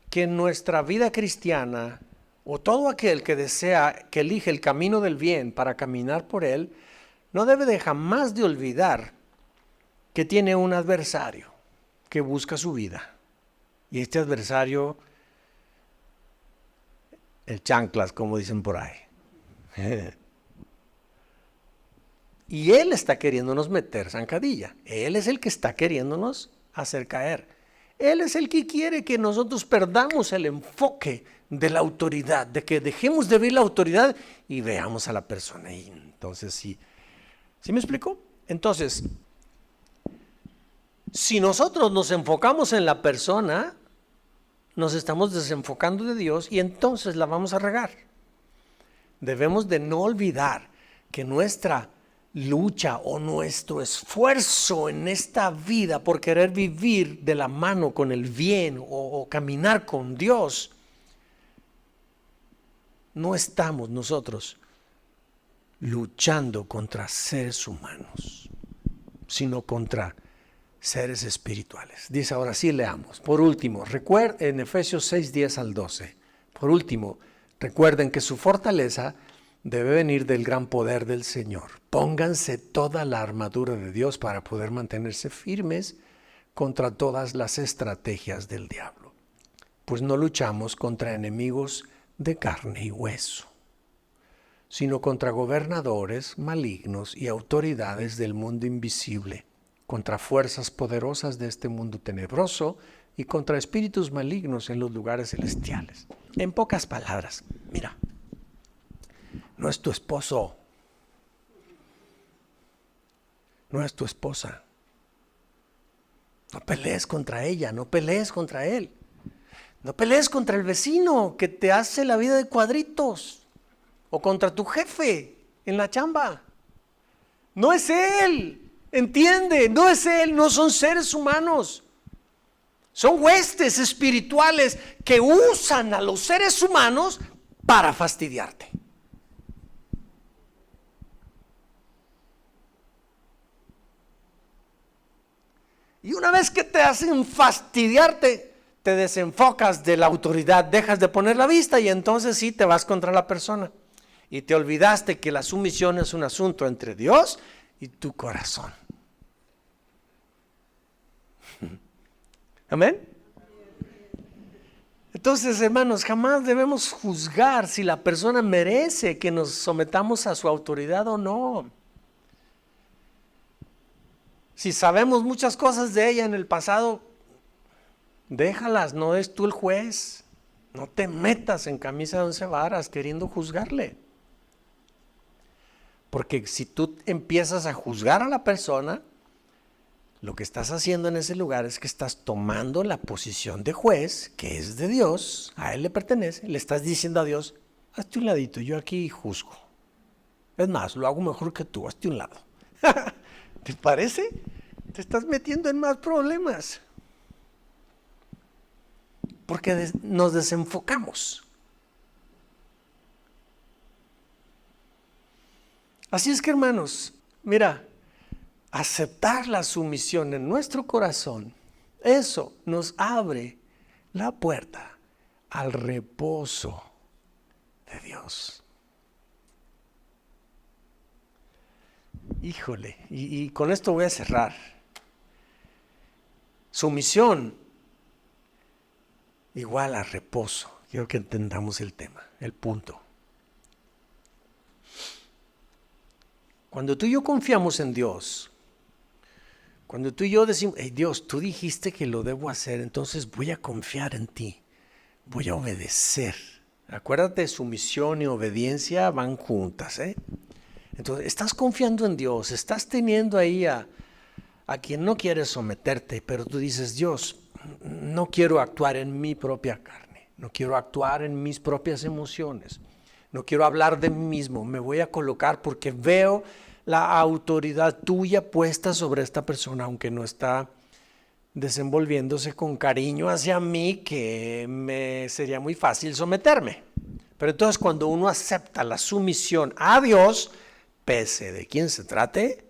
que en nuestra vida cristiana, o todo aquel que desea, que elige el camino del bien para caminar por él, no debe de jamás de olvidar que tiene un adversario que busca su vida. Y este adversario, el chanclas, como dicen por ahí. Y él está queriéndonos meter zancadilla. Él es el que está queriéndonos hacer caer. Él es el que quiere que nosotros perdamos el enfoque de la autoridad, de que dejemos de ver la autoridad y veamos a la persona. Y entonces sí. ¿Sí me explico? Entonces, si nosotros nos enfocamos en la persona, nos estamos desenfocando de Dios y entonces la vamos a regar. Debemos de no olvidar que nuestra lucha o nuestro esfuerzo en esta vida por querer vivir de la mano con el bien o caminar con Dios, no estamos nosotros luchando contra seres humanos, sino contra seres espirituales. Dice ahora sí, leamos. Por último, en Efesios 6, 10 al 12. Por último, recuerden que su fortaleza debe venir del gran poder del Señor. Pónganse toda la armadura de Dios para poder mantenerse firmes contra todas las estrategias del diablo. Pues no luchamos contra enemigos de carne y hueso, sino contra gobernadores malignos y autoridades del mundo invisible, contra fuerzas poderosas de este mundo tenebroso y contra espíritus malignos en los lugares celestiales. En pocas palabras, mira, no es tu esposo, no es tu esposa. No pelees contra ella, no pelees contra él. No pelees contra el vecino que te hace la vida de cuadritos o contra tu jefe en la chamba. No es él, entiende, no es él, no son seres humanos. Son huestes espirituales que usan a los seres humanos para fastidiarte. Y una vez que te hacen fastidiarte, te desenfocas de la autoridad, dejas de poner la vista y entonces sí te vas contra la persona. Y te olvidaste que la sumisión es un asunto entre Dios y tu corazón. ¿Amén? Entonces, hermanos, jamás debemos juzgar si la persona merece que nos sometamos a su autoridad o no. Si sabemos muchas cosas de ella en el pasado, déjalas, no eres tú el juez. No te metas en camisa de 11 varas queriendo juzgarle. Porque si tú empiezas a juzgar a la persona, lo que estás haciendo en ese lugar es que estás tomando la posición de juez, que es de Dios, a Él le pertenece, le estás diciendo a Dios, hazte un ladito, yo aquí juzgo. Es más, lo hago mejor que tú, hazte un lado. ¿Te parece? Te estás metiendo en más problemas. Porque nos desenfocamos. Así es que, hermanos, mira, aceptar la sumisión en nuestro corazón, eso nos abre la puerta al reposo de Dios. Híjole, y con esto voy a cerrar. Sumisión igual a reposo. Quiero que entendamos el tema, el punto. Cuando tú y yo confiamos en Dios, Cuando tú y yo decimos, hey Dios, tú dijiste que lo debo hacer, entonces voy a confiar en ti, voy a obedecer. Acuérdate, sumisión y obediencia van juntas, ¿eh? Entonces, estás confiando en Dios, estás teniendo ahí a quien no quiere someterte, pero tú dices, Dios, no quiero actuar en mi propia carne, no quiero actuar en mis propias emociones, no quiero hablar de mí mismo, me voy a colocar porque veo la autoridad tuya puesta sobre esta persona, aunque no está desenvolviéndose con cariño hacia mí, que me sería muy fácil someterme. Pero entonces cuando uno acepta la sumisión a Dios, pese de quién se trate,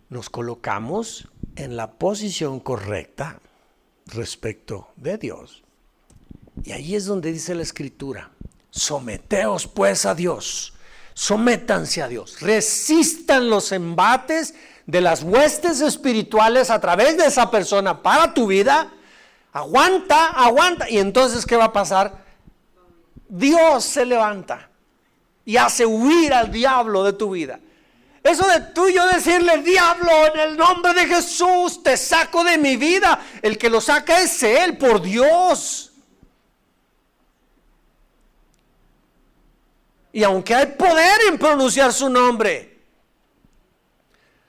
nos colocamos en la posición correcta respecto de Dios. Y ahí es donde dice la Escritura, someteos pues a Dios, sométanse a Dios, resistan los embates de las huestes espirituales a través de esa persona para tu vida, aguanta, y entonces ¿qué va a pasar? Dios se levanta y hace huir al diablo de tu vida. Eso de tú y yo decirle, diablo, en el nombre de Jesús, te saco de mi vida. El que lo saca es Él, por Dios. Y aunque hay poder en pronunciar su nombre,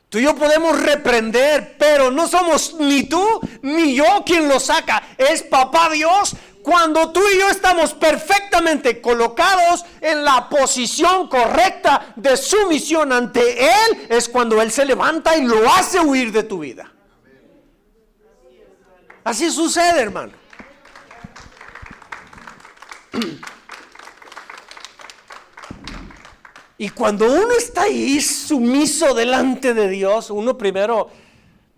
tú y yo podemos reprender, pero no somos ni tú ni yo quien lo saca. Es Papá Dios. Cuando tú y yo estamos perfectamente colocados en la posición correcta de sumisión ante Él, es cuando Él se levanta y lo hace huir de tu vida. Así sucede, hermano. Y cuando uno está ahí sumiso delante de Dios, uno primero,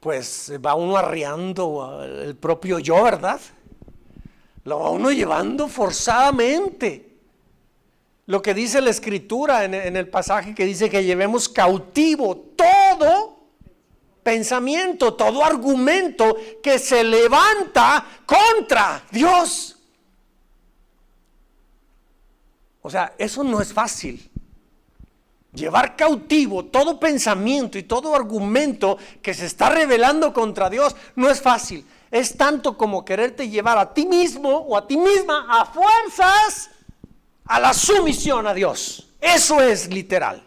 pues va uno arreando el propio yo, ¿verdad? Lo va uno llevando forzadamente. Lo que dice la Escritura en el pasaje que dice que llevemos cautivo todo pensamiento, todo argumento que se levanta contra Dios. O sea, eso no es fácil. Llevar cautivo todo pensamiento y todo argumento que se está rebelando contra Dios no es fácil. Es tanto como quererte llevar a ti mismo o a ti misma a fuerzas a la sumisión a Dios. Eso es literal.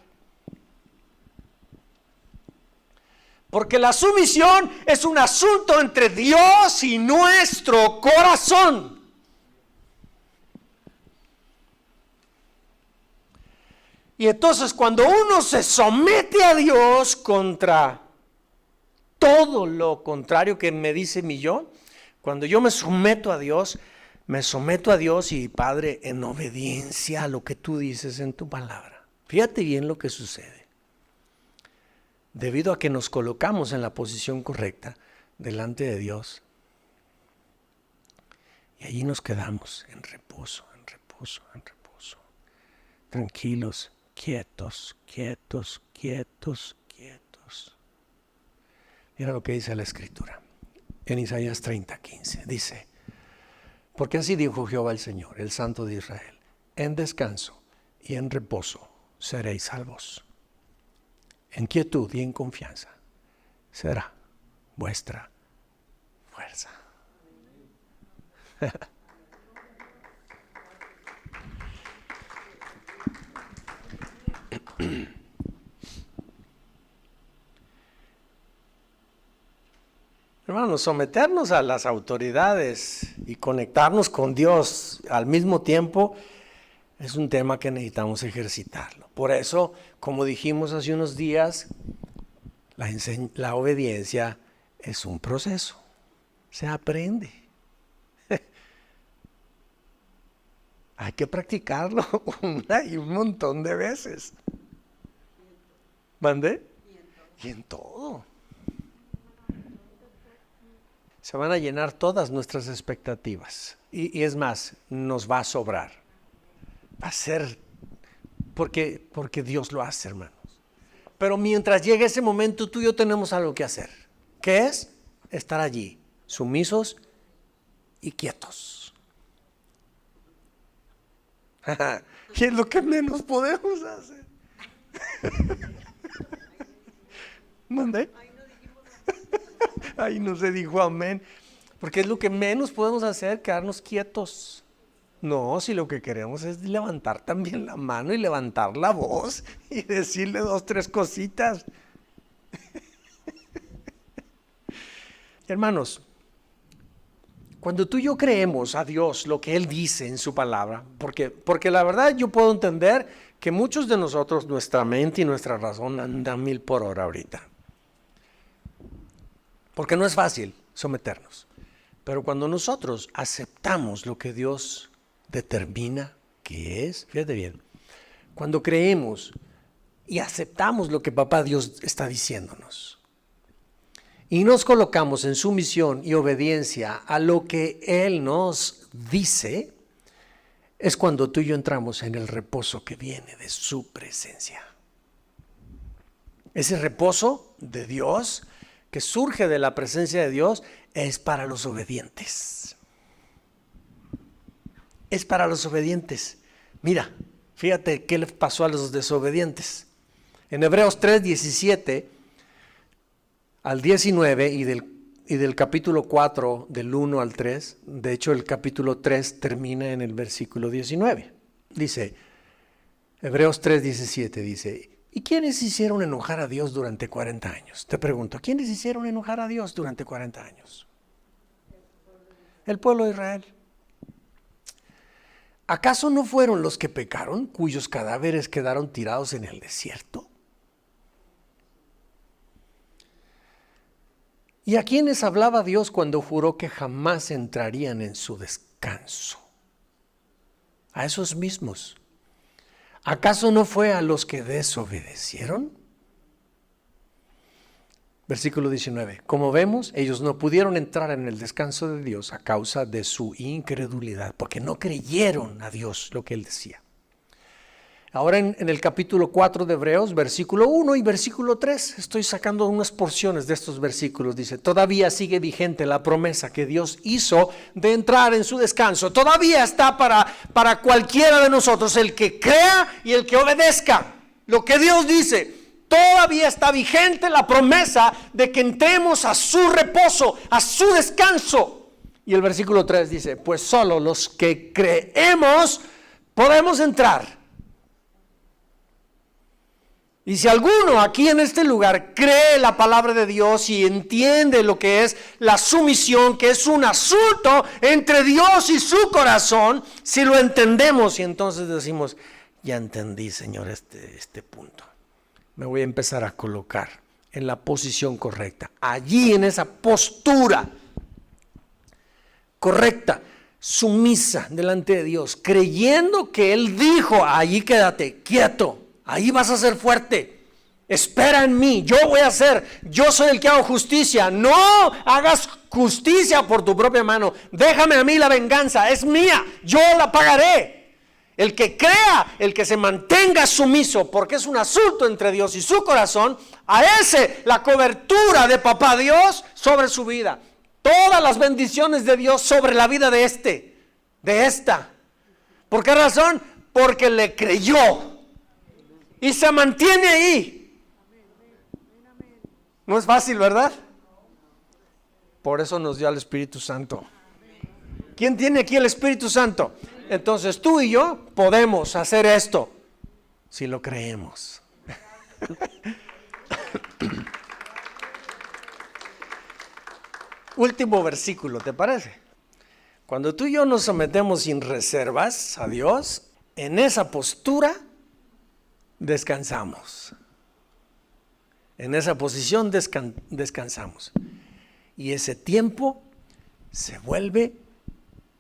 Porque la sumisión es un asunto entre Dios y nuestro corazón. Y entonces cuando uno se somete a Dios contra todo lo contrario que me dice mi yo, cuando yo me someto a Dios y Padre, en obediencia a lo que tú dices en tu palabra. Fíjate bien lo que sucede. Debido a que nos colocamos en la posición correcta delante de Dios, y allí nos quedamos en reposo, tranquilos, quietos. Mira lo que dice la Escritura en Isaías 30:15. Dice, porque así dijo Jehová el Señor, el Santo de Israel, en descanso y en reposo seréis salvos. En quietud y en confianza será vuestra fuerza. Hermanos, someternos a las autoridades y conectarnos con Dios al mismo tiempo es un tema que necesitamos ejercitarlo. Por eso, como dijimos hace unos días, la obediencia es un proceso, se aprende. Hay que practicarlo una y un montón de veces. ¿Mandé? Y en todo. Se van a llenar todas nuestras expectativas. Y es más, nos va a sobrar. Va a ser porque Dios lo hace, hermanos. Pero mientras llegue ese momento, tú y yo tenemos algo que hacer. ¿Qué es? Estar allí, sumisos y quietos. Y es lo que menos podemos hacer. ¿Mandé? Ahí no se dijo amén. Porque es lo que menos podemos hacer, quedarnos quietos. No, si lo que queremos es levantar también la mano y levantar la voz y decirle 2, 3 cositas. Hermanos, cuando tú y yo creemos a Dios lo que Él dice en su palabra, porque la verdad yo puedo entender que muchos de nosotros, nuestra mente y nuestra razón andan 1000 por hora ahorita. Porque no es fácil someternos. Pero cuando nosotros aceptamos lo que Dios determina que es, fíjate bien, cuando creemos y aceptamos lo que Papá Dios está diciéndonos y nos colocamos en sumisión y obediencia a lo que Él nos dice, es cuando tú y yo entramos en el reposo que viene de su presencia. Ese reposo de Dios que surge de la presencia de Dios es para los obedientes. Es para los obedientes. Mira, fíjate qué le pasó a los desobedientes. En Hebreos 3, 17 al 19 y del capítulo 4, del 1 al 3, de hecho el capítulo 3 termina en el versículo 19. Dice, Hebreos 3, 17 dice, ¿y quiénes hicieron enojar a Dios durante 40 años? Te pregunto, ¿quiénes hicieron enojar a Dios durante 40 años? El pueblo de Israel. ¿Acaso no fueron los que pecaron, cuyos cadáveres quedaron tirados en el desierto? ¿Y a quiénes hablaba Dios cuando juró que jamás entrarían en su descanso? A esos mismos. ¿Acaso no fue a los que desobedecieron? Versículo 19. Como vemos, ellos no pudieron entrar en el descanso de Dios a causa de su incredulidad, porque no creyeron a Dios lo que Él decía. Ahora en el capítulo 4 de Hebreos, versículo 1 y versículo 3, estoy sacando unas porciones de estos versículos. Dice, todavía sigue vigente la promesa que Dios hizo de entrar en su descanso. Todavía está para cualquiera de nosotros, el que crea y el que obedezca lo que Dios dice. Todavía está vigente la promesa de que entremos a su reposo, a su descanso. Y el versículo 3 dice, pues solo los que creemos podemos entrar. Y si alguno aquí en este lugar cree la palabra de Dios y entiende lo que es la sumisión, que es un asunto entre Dios y su corazón, si lo entendemos y entonces decimos, ya entendí, Señor, este punto. Me voy a empezar a colocar en la posición correcta, allí en esa postura correcta, sumisa delante de Dios, creyendo que Él dijo, allí quédate quieto. Ahí vas a ser fuerte. Espera en mí. Yo voy a hacer. Yo soy el que hago justicia. No hagas justicia por tu propia mano. Déjame a mí la venganza. Es mía. Yo la pagaré. El que crea, el que se mantenga sumiso, porque es un asunto entre Dios y su corazón, a ese la cobertura de Papá Dios sobre su vida. Todas las bendiciones de Dios sobre la vida de esta. ¿Por qué razón? Porque le creyó. Y se mantiene ahí. No es fácil, ¿verdad? Por eso nos dio al Espíritu Santo. ¿Quién tiene aquí el Espíritu Santo? Entonces tú y yo podemos hacer esto si lo creemos. Último versículo, ¿te parece? Cuando tú y yo nos sometemos sin reservas a Dios, en esa postura descansamos. En esa posición descansamos. Y ese tiempo se vuelve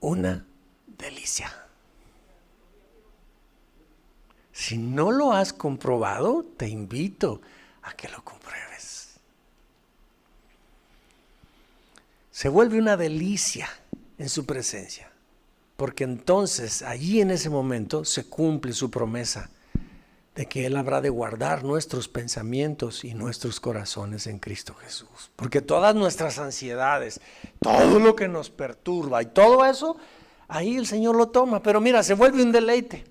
una delicia. Si no lo has comprobado, te invito a que lo compruebes. Se vuelve una delicia en su presencia, porque entonces allí en ese momento se cumple su promesa de que Él habrá de guardar nuestros pensamientos y nuestros corazones en Cristo Jesús. Porque todas nuestras ansiedades, todo lo que nos perturba y todo eso, ahí el Señor lo toma. Pero mira, se vuelve un deleite.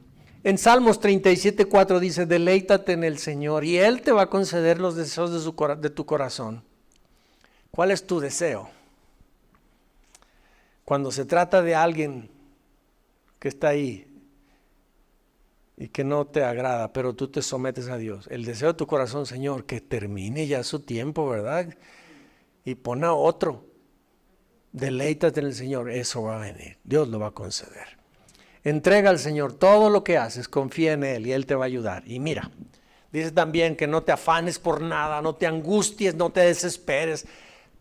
En Salmos 37:4 dice, deleítate en el Señor y Él te va a conceder los deseos de tu corazón. ¿Cuál es tu deseo? Cuando se trata de alguien que está ahí y que no te agrada, pero tú te sometes a Dios. El deseo de tu corazón, Señor, que termine ya su tiempo, ¿verdad? Y pon a otro. Deleítate en el Señor, eso va a venir. Dios lo va a conceder. Entrega al Señor todo lo que haces, confía en Él y Él te va a ayudar. Y mira, dice también que no te afanes por nada, no te angusties, no te desesperes.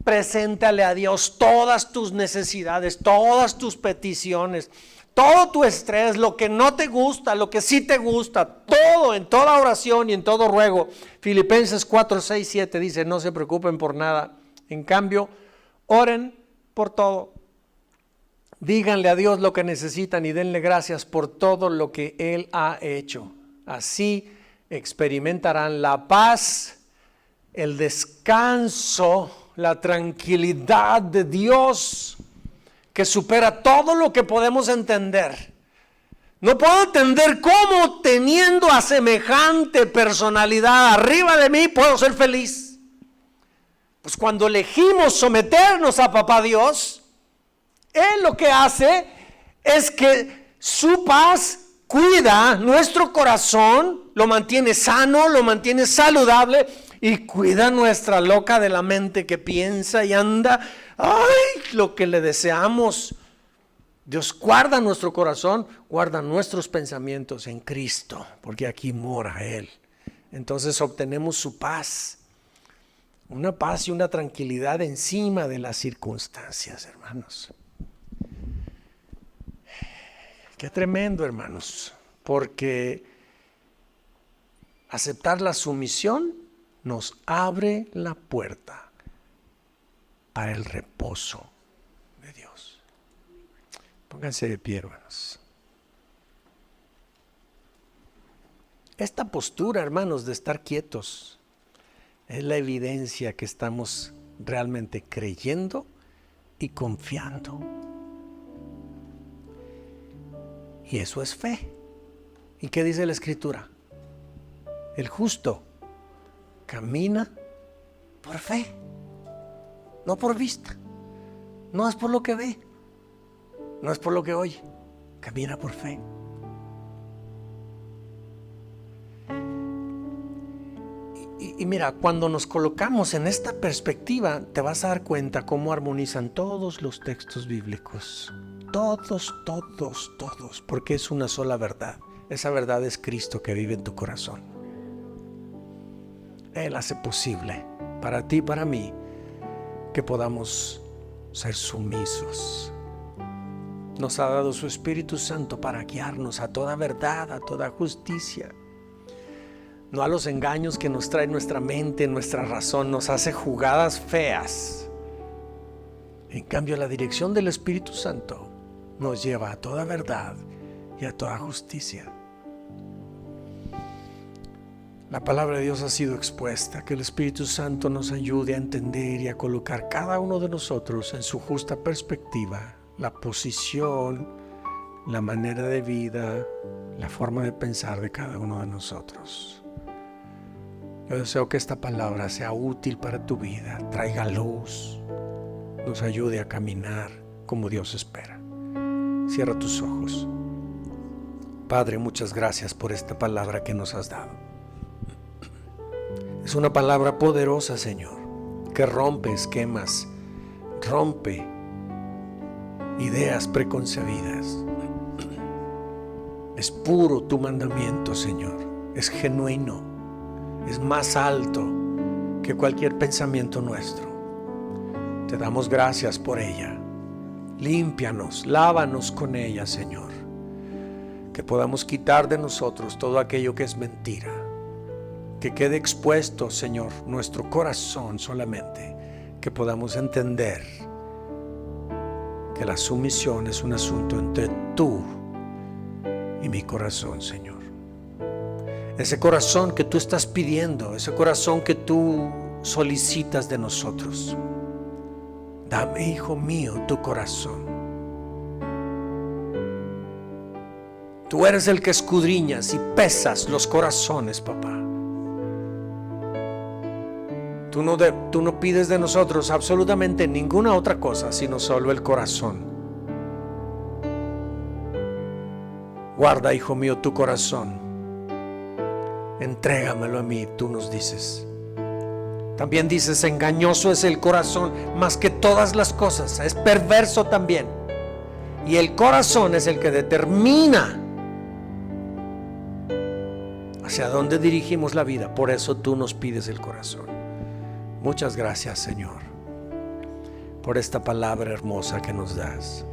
Preséntale a Dios todas tus necesidades, todas tus peticiones, todo tu estrés, lo que no te gusta, lo que sí te gusta, todo en toda oración y en todo ruego. Filipenses 4:6-7 dice, no se preocupen por nada. En cambio, oren por todo. Díganle a Dios lo que necesitan y denle gracias por todo lo que Él ha hecho. Así experimentarán la paz, el descanso, la tranquilidad de Dios que supera todo lo que podemos entender. No puedo entender cómo teniendo a semejante personalidad arriba de mí puedo ser feliz. Pues cuando elegimos someternos a Papá Dios, Él lo que hace es que su paz cuida nuestro corazón, lo mantiene sano, lo mantiene saludable y cuida nuestra loca de la mente que piensa y anda, lo que le deseamos. Dios guarda nuestro corazón, guarda nuestros pensamientos en Cristo, porque aquí mora Él. Entonces obtenemos su paz, una paz y una tranquilidad encima de las circunstancias, hermanos. Qué tremendo, hermanos, porque aceptar la sumisión nos abre la puerta para el reposo de Dios. Pónganse de pie, hermanos. Esta postura, hermanos, de estar quietos es la evidencia que estamos realmente creyendo y confiando. Y eso es fe. ¿Y qué dice la Escritura? El justo camina por fe, no por vista. No es por lo que ve, no es por lo que oye. Camina por fe. Y mira, cuando nos colocamos en esta perspectiva, te vas a dar cuenta cómo armonizan todos los textos bíblicos. Todos, porque es una sola verdad. Esa verdad es Cristo que vive en tu corazón. Él hace posible para ti y para mí que podamos ser sumisos. Nos ha dado su Espíritu Santo para guiarnos a toda verdad, a toda justicia. No a los engaños que nos trae nuestra mente, nuestra razón, nos hace jugadas feas. En cambio, la dirección del Espíritu Santo nos lleva a toda verdad y a toda justicia. La palabra de Dios ha sido expuesta, que el Espíritu Santo nos ayude a entender y a colocar cada uno de nosotros en su justa perspectiva, la posición, la manera de vida, la forma de pensar de cada uno de nosotros. Yo deseo que esta palabra sea útil para tu vida, traiga luz, nos ayude a caminar como Dios espera. Cierra tus ojos. Padre, muchas gracias por esta palabra que nos has dado. Es una palabra poderosa, Señor, que rompe esquemas, rompe ideas preconcebidas. Es puro tu mandamiento, Señor. Es genuino. Es más alto que cualquier pensamiento nuestro. Te damos gracias por ella. Límpianos, lávanos con ella, Señor. Que podamos quitar de nosotros todo aquello que es mentira. Que quede expuesto, Señor, nuestro corazón solamente. Que podamos entender que la sumisión es un asunto entre tú y mi corazón, Señor. Ese corazón que tú estás pidiendo, ese corazón que tú solicitas de nosotros. Dame, hijo mío, tu corazón. Tú eres el que escudriñas y pesas los corazones, papá. Tú no pides de nosotros absolutamente ninguna otra cosa, sino solo el corazón. Guarda, hijo mío, tu corazón. Entrégamelo a mí, tú nos dices. También dices, engañoso es el corazón más que todas las cosas, es perverso también. Y el corazón es el que determina hacia dónde dirigimos la vida. Por eso tú nos pides el corazón. Muchas gracias, Señor, por esta palabra hermosa que nos das.